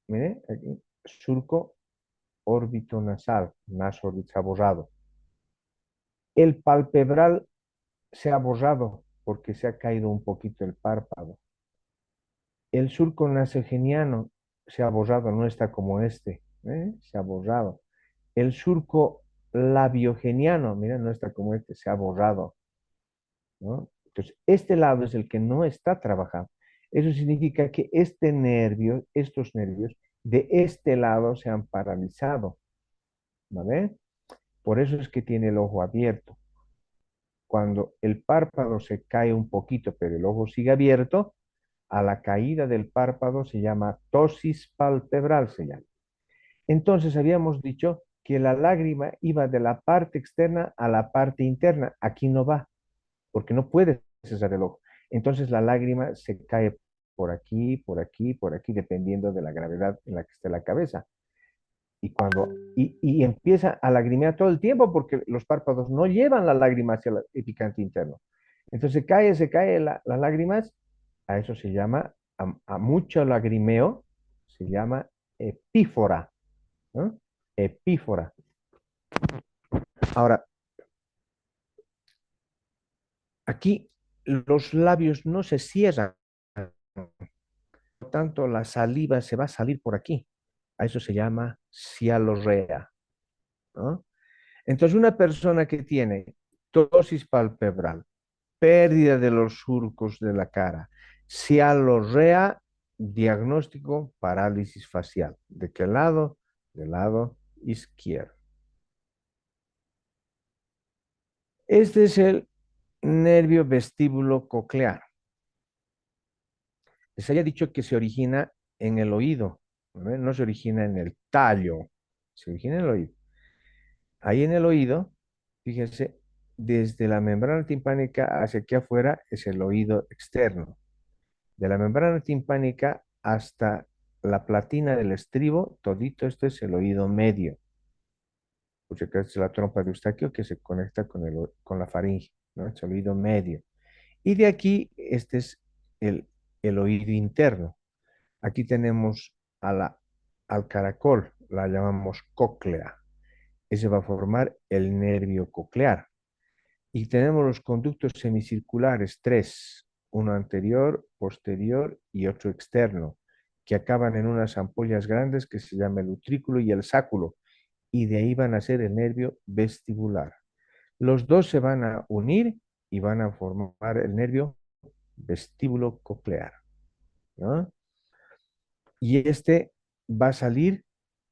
mire, aquí, surco orbitonasal, nasal se ha borrado. El palpebral se ha borrado porque se ha caído un poquito el párpado. El surco nasogeniano se ha borrado, no está como este, ¿eh? Se ha borrado. El surco labiogeniano, mira, no está como este, se ha borrado, ¿no? Entonces, este lado es el que no está trabajando. Eso significa que este nervio, estos nervios de este lado se han paralizado, ¿vale? Por eso es que tiene el ojo abierto. Cuando el párpado se cae un poquito, pero el ojo sigue abierto, a la caída del párpado se llama ptosis palpebral, se llama. Entonces habíamos dicho que la lágrima iba de la parte externa a la parte interna. Aquí no va, porque no puede cesar el ojo. Entonces la lágrima se cae por aquí, por aquí, por aquí, dependiendo de la gravedad en la que esté la cabeza. Y empieza a lagrimear todo el tiempo porque los párpados no llevan la lágrima hacia el picante interno. Entonces se cae las lágrimas, a eso se llama, a mucho lagrimeo, se llama epífora, ¿no? Epífora. Ahora, aquí los labios no se cierran, por tanto la saliva se va a salir por aquí. A eso se llama cialorrea, ¿no? Entonces, una persona que tiene ptosis palpebral, pérdida de los surcos de la cara, cialorrea, diagnóstico, parálisis facial. ¿De qué lado? Del lado izquierdo. Este es el nervio vestíbulo coclear. Les había dicho que se origina en el oído, ¿no? No se origina en el tallo, se origina en el oído. Ahí en el oído, fíjense, desde la membrana timpánica hacia aquí afuera es el oído externo. De la membrana timpánica hasta la platina del estribo, todito esto es el oído medio. Porque acá es la trompa de Eustaquio que se conecta con la faringe, ¿no? Es el oído medio. Y de aquí, este es el oído interno. Aquí tenemos al caracol, la llamamos cóclea. Ese va a formar el nervio coclear. Y tenemos los conductos semicirculares, tres, uno anterior, posterior y otro externo, que acaban en unas ampollas grandes que se llama el utrículo y el sáculo, y de ahí van a ser el nervio vestibular. Los dos se van a unir y van a formar el nervio vestíbulo coclear, ¿no? Y este va a salir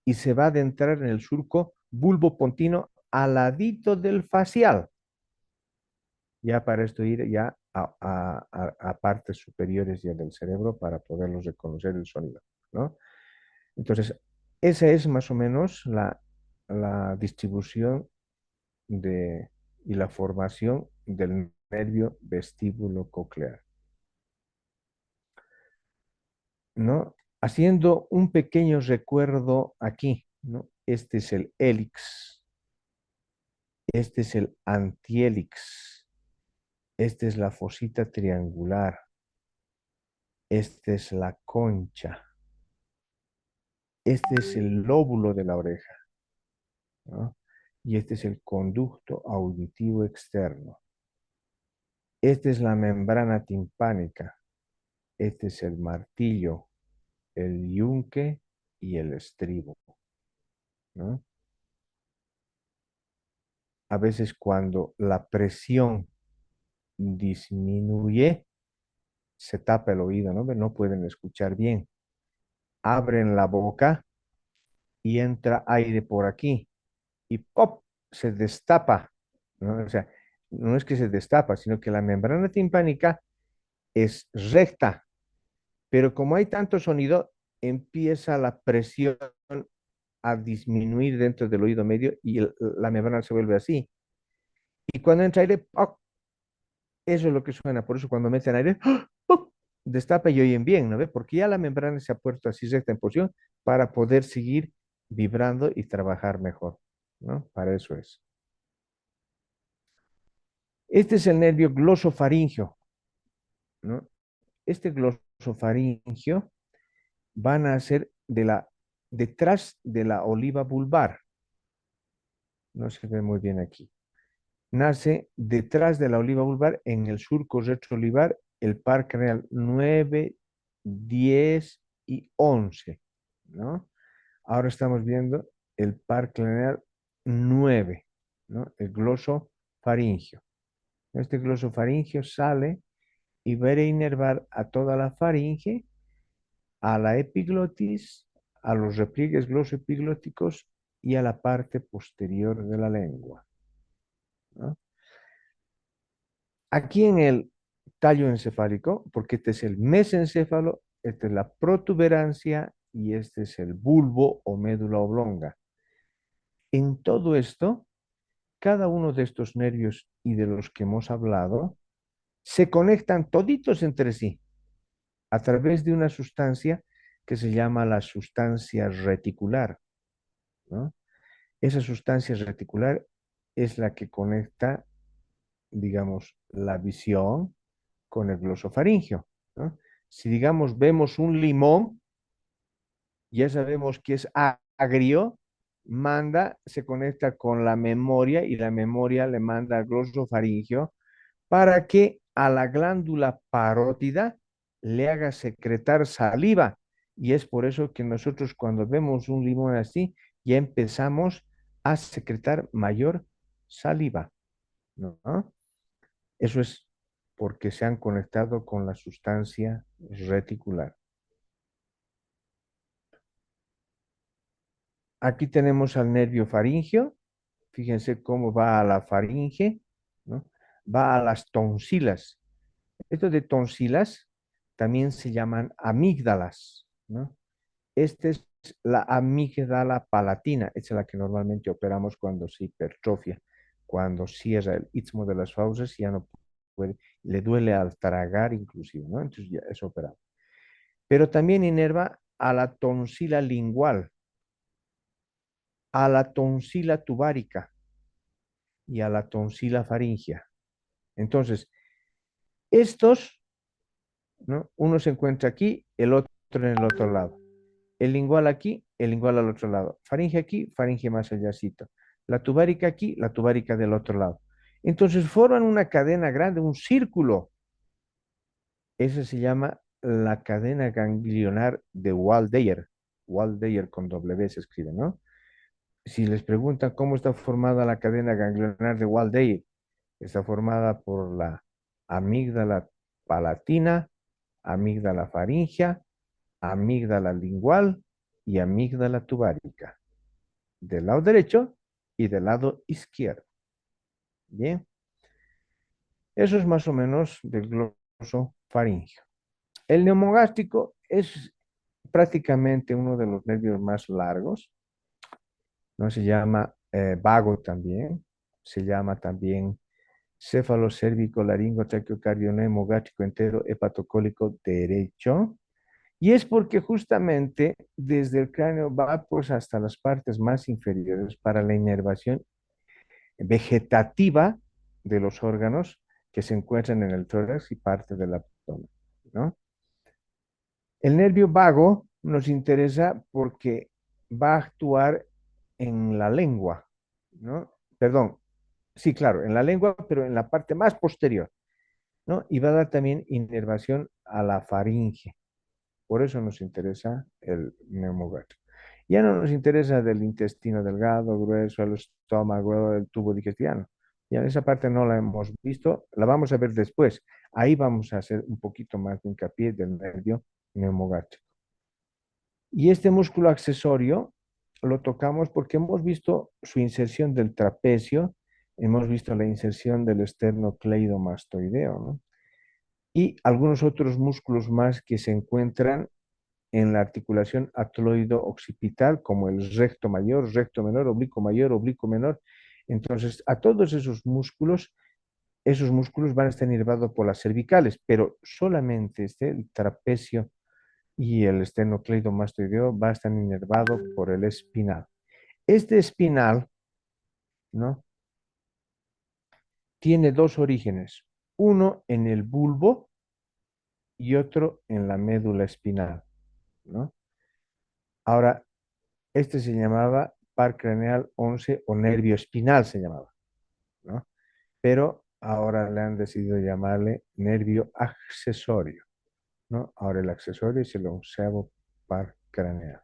y se va a adentrar en el surco bulbopontino al ladito del facial. Ya para esto ir ya a partes superiores ya del cerebro para poderlos reconocer el sonido, ¿no? Entonces, esa es más o menos la distribución y la formación del nervio vestíbulo coclear, ¿no? Haciendo un pequeño recuerdo aquí, ¿no? Este es el hélix, este es el antihélix, esta es la fosita triangular, esta es la concha, este es el lóbulo de la oreja, ¿no? Y este es el conducto auditivo externo. Esta es la membrana timpánica, este es el martillo, el yunque y el estribo, ¿no? A veces cuando la presión disminuye, se tapa el oído, ¿no? No pueden escuchar bien. Abren la boca y entra aire por aquí y ¡pop! Se destapa, ¿no? O sea, no es que se destapa, sino que la membrana timpánica es recta, pero como hay tanto sonido, empieza la presión a disminuir dentro del oído medio y la membrana se vuelve así. Y cuando entra aire, ¡poc! Eso es lo que suena. Por eso cuando meten aire, ¡poc! Destapa y oyen bien, ¿no ve? Porque ya la membrana se ha puesto así recta en posición para poder seguir vibrando y trabajar mejor, ¿no? Para eso es. Este es el nervio glosofaringio, ¿no? Este glosofaringio van a ser detrás de la oliva vulvar. No se ve muy bien aquí. Nace detrás de la oliva vulvar en el surco retroolivar el par craneal 9, 10 y 11, ¿no? Ahora estamos viendo el par craneal 9, ¿no? El glosofaringio. Este glosofaringio sale y va a inervar a toda la faringe, a la epiglotis, a los repliegues glosoepiglóticos y a la parte posterior de la lengua, ¿no? Aquí en el tallo encefálico, porque este es el mesencéfalo, esta es la protuberancia y este es el bulbo o médula oblonga. En todo esto, cada uno de estos nervios y de los que hemos hablado se conectan toditos entre sí a través de una sustancia que se llama la sustancia reticular, ¿no? Esa sustancia reticular es la que conecta, digamos, la visión con el glosofaringio, ¿no? Si, digamos, vemos un limón, ya sabemos que es agrio, se conecta con la memoria y la memoria le manda al glosofaringio para que a la glándula parótida le haga secretar saliva. Y es por eso que nosotros cuando vemos un limón así, ya empezamos a secretar mayor saliva, ¿no? Eso es porque se han conectado con la sustancia reticular. Aquí tenemos al nervio faríngeo. Fíjense cómo va a la faringe, ¿no? Va a las tonsilas. Esto de tonsilas también se llaman amígdalas, ¿no? Esta es la amígdala palatina. Esta es la que normalmente operamos cuando se hipertrofia, cuando cierra el istmo de las fauces, ya no puede, le duele al tragar inclusive, ¿no? Entonces ya es operado. Pero también inerva a la tonsila lingual, a la tonsila tubárica y a la tonsila faríngea. Entonces, estos, ¿no? Uno se encuentra aquí, el otro en el otro lado. El lingual aquí, el lingual al otro lado. Faringe aquí, faringe más allácito. La tubárica aquí, la tubárica del otro lado. Entonces forman una cadena grande, un círculo. Eso se llama la cadena ganglionar de Waldeyer. Waldeyer con W se escribe, ¿no? Si les preguntan cómo está formada la cadena ganglionar de Waldeyer, está formada por la amígdala palatina, amígdala faríngea, amígdala lingual y amígdala tubárica, del lado derecho y del lado izquierdo. Bien, eso es más o menos del gloso faríngeo. El neumogástrico es prácticamente uno de los nervios más largos, ¿no? Se llama vago también, se llama también céfalo cérvico laringo traqueocardio neumogástrico entero hepatocólico derecho. Y es porque justamente desde el cráneo va pues hasta las partes más inferiores para la inervación vegetativa de los órganos que se encuentran en el tórax y parte del abdomen, ¿no? El nervio vago nos interesa porque va a actuar en la lengua, ¿no? Perdón, sí, claro, en la lengua, pero en la parte más posterior, ¿no? Y va a dar también inervación a la faringe. Por eso nos interesa el neumogástrico. Ya no nos interesa del intestino delgado, grueso, el estómago, el tubo digestivo. Ya esa parte no la hemos visto, la vamos a ver después. Ahí vamos a hacer un poquito más de hincapié del nervio neumogástrico. Y este músculo accesorio lo tocamos porque hemos visto su inserción del trapecio, hemos visto la inserción del esternocleidomastoideo, ¿no? Y algunos otros músculos más que se encuentran en la articulación atloido-occipital, como el recto mayor, recto menor, oblicuo menor. Entonces, a todos esos músculos van a estar inervados por las cervicales, pero solamente el trapecio y el esternocleidomastoideo va a estar inervado por el espinal. Este espinal, ¿no? Tiene dos orígenes, uno en el bulbo y otro en la médula espinal, ¿no? Ahora, este se llamaba par craneal 11 o nervio espinal se llamaba, ¿no? Pero ahora le han decidido llamarle nervio accesorio, ¿no? Ahora el accesorio es el onceavo par craneal.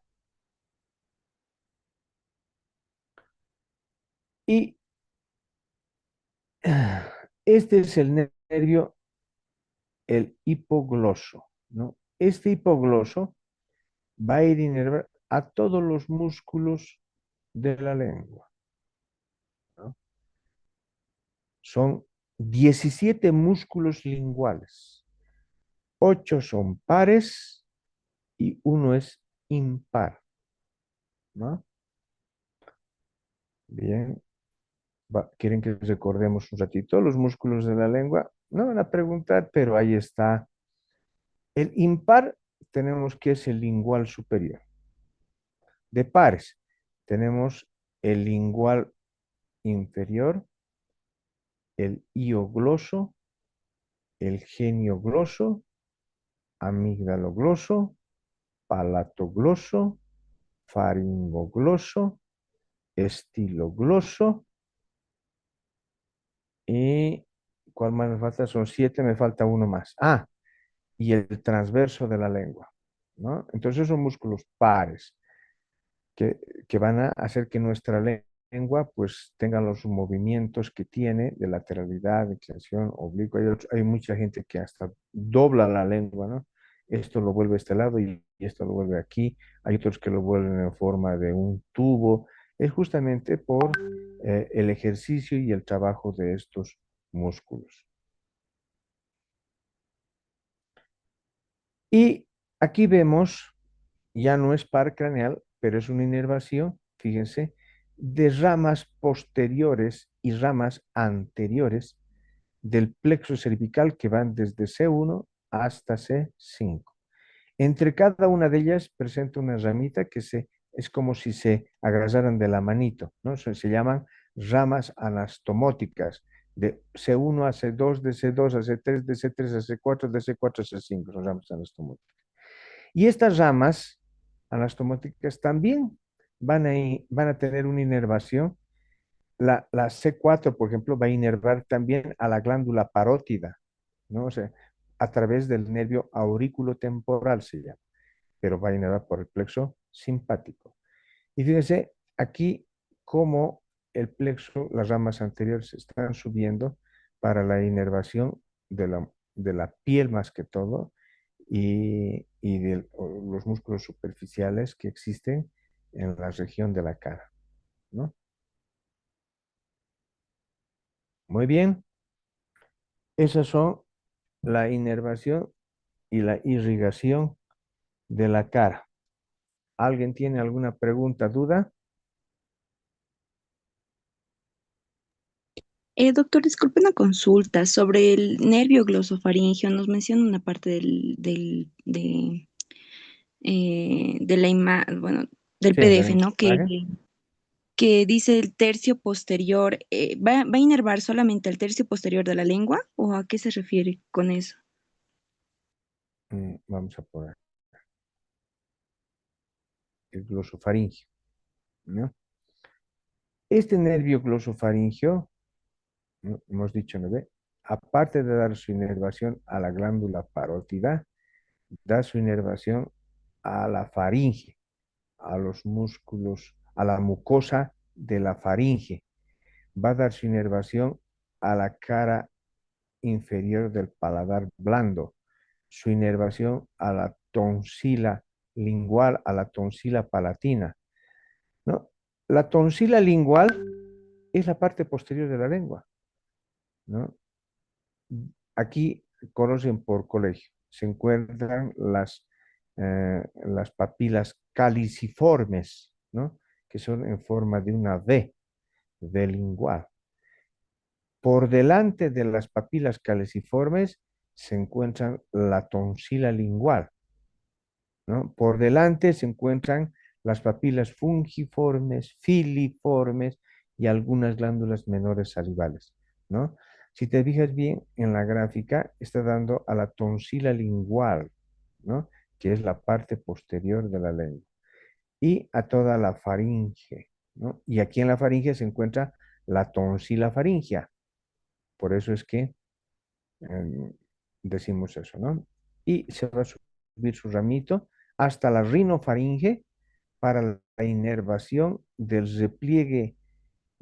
Y este es el nervio, el hipogloso, ¿no? Este hipogloso va a ir a inervar a todos los músculos de la lengua, ¿no? Son 17 músculos linguales. 8 son pares y uno es impar, ¿no? Bien, ¿quieren que recordemos un ratito los músculos de la lengua? No van a preguntar, pero ahí está. El impar tenemos que es el lingual superior. De pares tenemos el lingual inferior, el iogloso, el geniogloso, amigdalogloso, palatogloso, faringogloso, estilogloso y ¿cuál más me falta? Son 7, me falta uno más. Ah, y el transverso de la lengua, ¿no? Entonces son músculos pares que, que van a hacer que nuestra lengua pues tenga los movimientos que tiene de lateralidad, extensión, oblicuo. Hay mucha gente que hasta dobla la lengua, ¿no? Esto lo vuelve a este lado y esto lo vuelve aquí. Hay otros que lo vuelven en forma de un tubo. Es justamente por el ejercicio y el trabajo de estos músculos. Y aquí vemos, ya no es par craneal, pero es una inervación, fíjense, de ramas posteriores y ramas anteriores del plexo cervical que van desde C1 hasta C5. Entre cada una de ellas presenta una ramita que es como si se agarraran de la manito, ¿no? Se llaman ramas anastomóticas, de C1 a C2, de C2 a C3, de C3 a C4, de C4 a C5, son ramas anastomóticas. Y estas ramas anastomóticas también van a tener una inervación. La C4, por ejemplo, va a inervar también a la glándula parótida, ¿no? O sea, a través del nervio auriculotemporal se llama, pero va a inervar por el plexo simpático. Y fíjense aquí cómo el plexo, las ramas anteriores están subiendo para la inervación de la piel más que todo y de los músculos superficiales que existen en la región de la cara, ¿no? Muy bien, esas son la inervación y la irrigación de la cara. ¿Alguien tiene alguna pregunta, duda? Doctor, disculpe una consulta sobre el nervio glosofaringeo. Nos menciona una parte de la bueno, del Sí, de la PDF, ¿no? imagen. Que dice el tercio posterior. ¿Va a inervar solamente el tercio posterior de la lengua o a qué se refiere con eso? Vamos a poner el glosofaringio, ¿no? Este nervio glosofaringio, ¿no? Hemos dicho, ¿no ve? Aparte de dar su inervación a la glándula parótida, da su inervación a la faringe, a los músculos, a la mucosa de la faringe. Va a dar su inervación a la cara inferior del paladar blando, su inervación a la tonsila lingual, a la tonsila palatina, ¿no? La tonsila lingual es la parte posterior de la lengua, ¿no? Aquí conocen por colegio. Se encuentran las papilas caliciformes, ¿no? Que son en forma de una V lingual. Por delante de las papilas caliciformes se encuentran la tonsila lingual, ¿no? Por delante se encuentran las papilas fungiformes, filiformes y algunas glándulas menores salivales, ¿no? Si te fijas bien en la gráfica, está dando a la tonsila lingual, ¿no? Que es la parte posterior de la lengua, y a toda la faringe, ¿no? Y aquí en la faringe se encuentra la tonsila faringea. Por eso es que eh, decimos eso, ¿no? Y se va a subir su ramito hasta la rinofaringe para la inervación del repliegue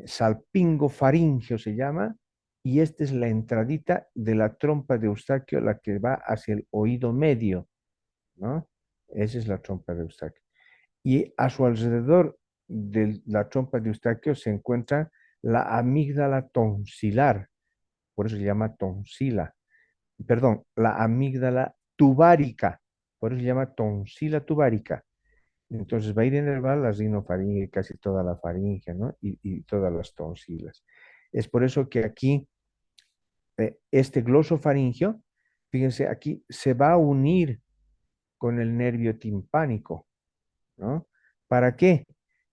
salpingofaringeo se llama, y esta es la entradita de la trompa de Eustaquio, la que va hacia el oído medio, ¿no? Esa es la trompa de Eustaquio. Y a su alrededor de la trompa de Eustaquio se encuentra la amígdala tonsilar, por eso se llama tonsila. Perdón, la amígdala tubárica, por eso se llama tonsila tubárica. Entonces va a ir a inervar la rinofaringe, casi toda la faringe, ¿no? Y todas las tonsilas. Es por eso que aquí, este glosofaringio, fíjense, aquí se va a unir con el nervio timpánico, ¿no? ¿Para qué?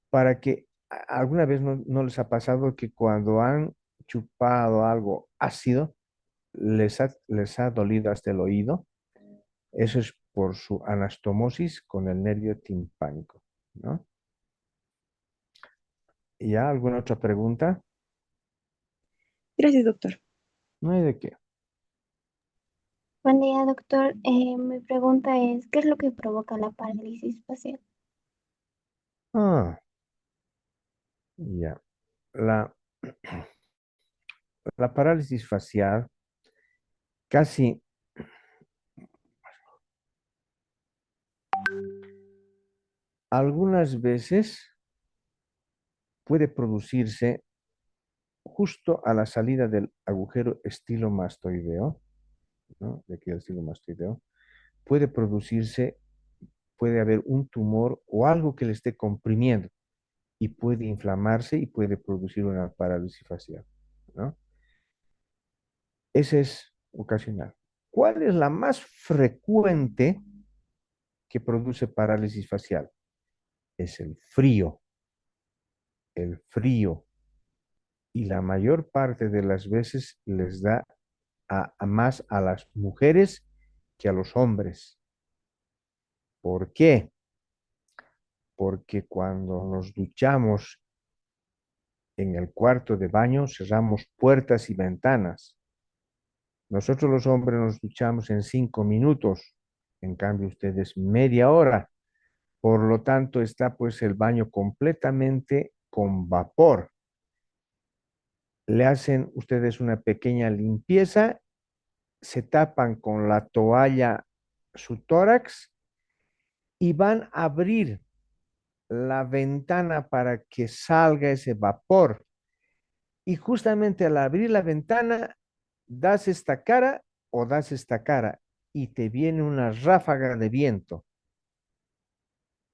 Para que alguna vez no les ha pasado que cuando han chupado algo ácido, les ha dolido hasta el oído. Eso es por su anastomosis con el nervio timpánico, ¿no? ¿Y ya alguna otra pregunta? Gracias, doctor. No hay de qué. Buen día, doctor. Mi pregunta es, ¿qué es lo que provoca la parálisis facial? Ah, ya. La, la parálisis facial casi algunas veces puede producirse justo a la salida del agujero estilomastoideo, ¿no? De aquí el estilomastoideo, puede producirse, puede haber un tumor o algo que le esté comprimiendo y puede inflamarse y puede producir una parálisis facial, ¿no? Ese es ocasional. ¿Cuál es la más frecuente que produce parálisis facial? Es el frío. El frío. Y la mayor parte de las veces les da a más a las mujeres que a los hombres. ¿Por qué? Porque cuando nos duchamos en el cuarto de baño, cerramos puertas y ventanas. Nosotros los hombres nos duchamos en 5 minutos, en cambio ustedes media hora. Por lo tanto, está pues el baño completamente con vapor. Le hacen ustedes una pequeña limpieza, se tapan con la toalla su tórax y van a abrir la ventana para que salga ese vapor. Y justamente al abrir la ventana, das esta cara o das esta cara y te viene una ráfaga de viento.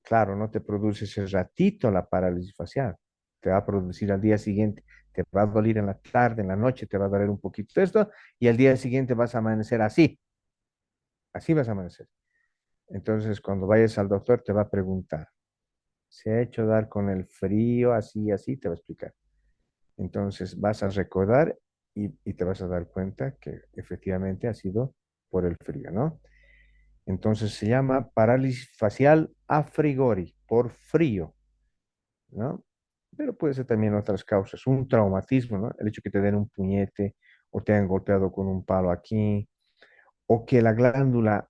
Claro, no te produce ese ratito la parálisis facial. Te va a producir al día siguiente. Te va a doler en la tarde, en la noche, te va a doler un poquito esto y al día siguiente vas a amanecer así. Así vas a amanecer. Entonces, cuando vayas al doctor, te va a preguntar, ¿se ha hecho dar con el frío, así, así? Te va a explicar. Entonces, vas a recordar y te vas a dar cuenta que efectivamente ha sido por el frío, ¿no? Entonces, se llama parálisis facial a frigori, por frío, ¿no? Pero puede ser también otras causas, un traumatismo, ¿no? El hecho que te den un puñete o te hayan golpeado con un palo aquí, o que la glándula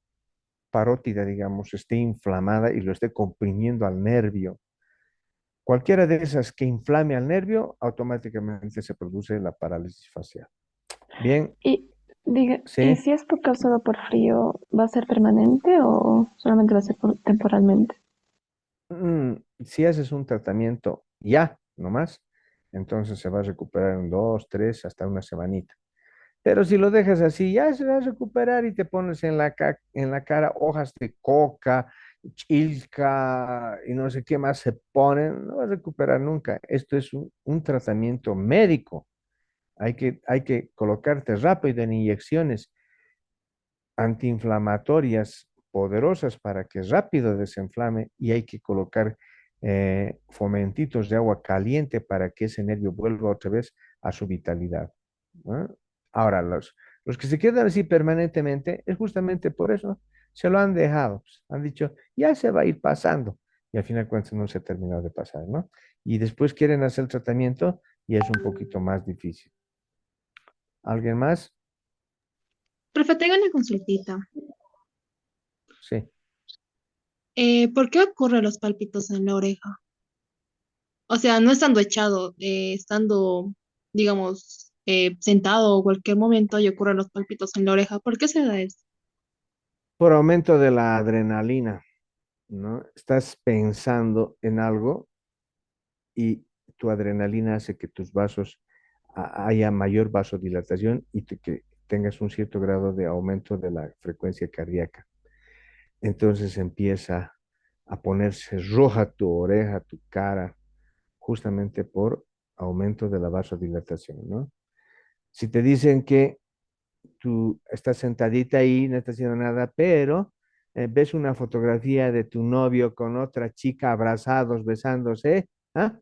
parótida, digamos, esté inflamada y lo esté comprimiendo al nervio. Cualquiera de esas que inflame al nervio, automáticamente se produce la parálisis facial. Bien, Y, ¿y sí. si esto causado por frío, va a ser permanente o solamente va a ser temporalmente? Si haces un tratamiento ya, nomás, entonces se va a recuperar en 2, 3, hasta una semanita. Pero si lo dejas así, ya se va a recuperar y te pones en la cara hojas de coca, chilca y no sé qué más se ponen, no va a recuperar nunca. Esto es un tratamiento médico. Hay que colocarte rápido en inyecciones antiinflamatorias poderosas para que rápido desinflame y hay que colocar fomentitos de agua caliente para que ese nervio vuelva otra vez a su vitalidad, ¿no? Ahora, los que se quedan así permanentemente es justamente por eso, se lo han dejado, pues, han dicho, ya se va a ir pasando y al final de cuentas no se ha terminado de pasar, ¿no? Y después quieren hacer el tratamiento y es un poquito más difícil. ¿Alguien más? Profe, tengo una consultita. Sí. ¿Por qué ocurren los pálpitos en la oreja? O sea, no estando echado, estando, digamos, sentado o cualquier momento y ocurren los pálpitos en la oreja. ¿Por qué se da eso? Por aumento de la adrenalina, ¿no? Estás pensando en algo y tu adrenalina hace que tus vasos haya mayor vasodilatación y que tengas un cierto grado de aumento de la frecuencia cardíaca. Entonces empieza a ponerse roja tu oreja, tu cara, justamente por aumento de la vasodilatación, ¿no? Si te dicen que tú estás sentadita ahí, no estás haciendo nada, pero ves una fotografía de tu novio con otra chica abrazados, besándose, ¿ah?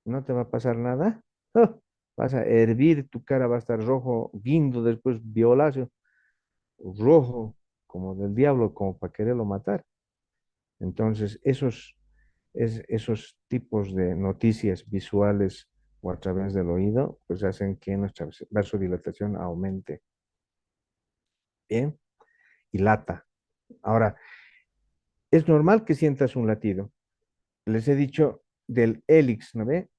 ¿No te va a pasar nada? ¡Oh! Vas a hervir, tu cara va a estar rojo, guindo, después violáceo, rojo, como del diablo, como para quererlo matar. Entonces, esos tipos de noticias visuales o a través del oído, pues hacen que nuestra vasodilatación aumente. Bien, y lata. Ahora, es normal que sientas un latido. Les he dicho del hélix, ¿no ve?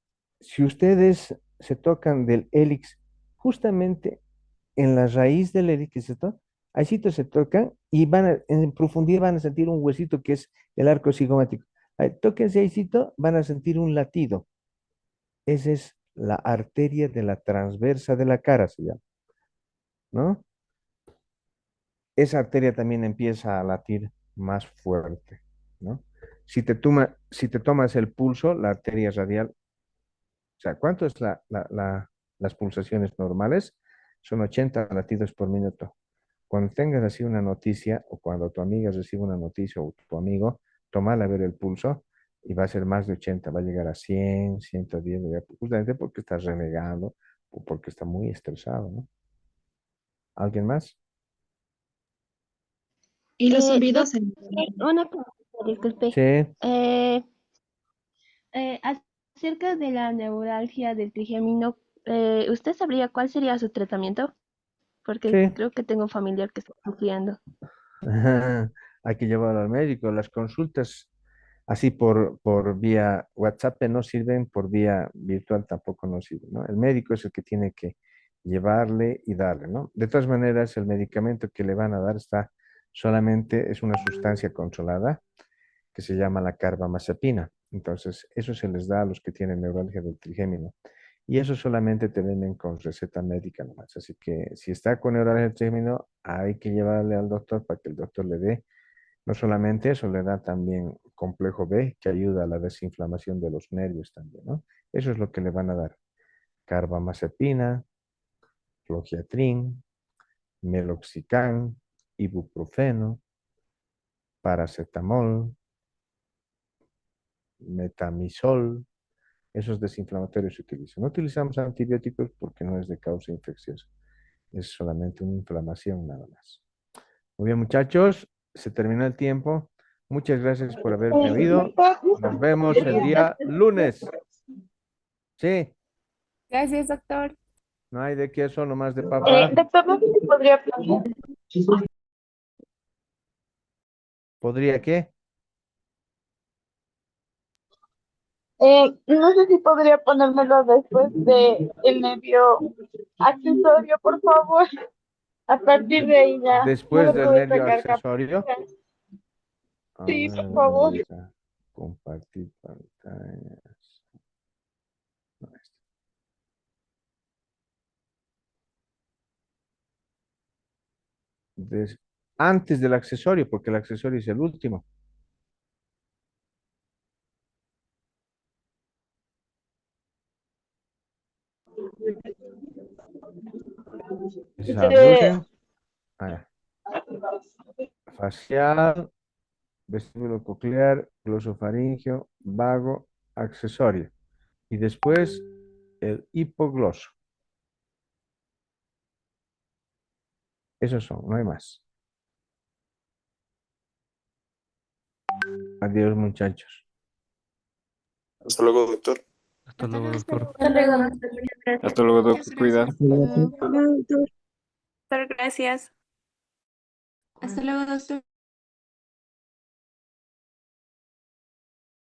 Si ustedes se tocan del hélix, justamente en la raíz del hélix que se toca, ahí sitios se tocan y en profundidad van a sentir un huesito que es el arco cigomático. Ahí, tóquense ahí sitio, van a sentir un latido. Esa es la arteria de la transversa de la cara, se llama, ¿no? Esa arteria también empieza a latir más fuerte, ¿no? Si te tomas el pulso, la arteria radial, o sea, ¿cuánto es las pulsaciones normales? Son 80 latidos por minuto. Cuando tengas así una noticia o cuando tu amiga reciba una noticia o tu amigo, tómala a ver el pulso y va a ser más de 80, va a llegar a 100, 110, justamente porque está renegando o porque está muy estresado, ¿no? ¿Alguien más? Y los Doctor, zumbidos en... una pregunta, disculpe. Sí, Eh, eh, acerca de la neuralgia del trigémino, ¿usted sabría cuál sería su tratamiento? Porque sí. creo que tengo un familiar que está sufriendo. Ajá, hay que llevarlo al médico. Las consultas así por vía WhatsApp no sirven, por vía virtual tampoco no sirven, ¿no? El médico es el que tiene que llevarle y darle, ¿no? De todas maneras, el medicamento que le van a dar solamente es una sustancia controlada que se llama la carbamazepina. Entonces, eso se les da a los que tienen neuralgia del trigémino. Y eso solamente te venden con receta médica nomás. Así que si está con neuralgia del trigémino, hay que llevarle al doctor para que el doctor le dé No solamente eso, le da también complejo B, que ayuda a la desinflamación de los nervios también, ¿no? Eso es lo que le van a dar. Carbamazepina, flogiatrin, meloxicam, ibuprofeno, paracetamol, metamisol. Esos desinflamatorios se utilizan. No utilizamos antibióticos porque no es de causa infecciosa. Es solamente una inflamación nada más. Muy bien, muchachos. Se terminó el tiempo. Muchas gracias por haberme oído. Nos vemos el día lunes. Sí, Gracias, doctor. no hay de queso, nomás de papa. Doctor, no sé si podría poner. ¿Podría qué? No sé si podría ponérmelo después de el nervio accesorio, por favor. A partir de ahí ya no Después le del pude nervio sacar accesorio. captura. A Sí, ver, por favor. vamos a compartir pantallas. No, antes del accesorio, porque el accesorio es el último. Es abducen, facial, vestíbulo coclear, glosofaringeo, vago, accesorio. Y después el hipogloso. Esos son, no hay más. Adiós, muchachos. Hasta luego, doctor. Hasta luego, doctor. Hasta luego, doctor. Muchas gracias. Hasta luego, doctor. Cuida. Doctor. Doctor, gracias. Hasta luego, doctor.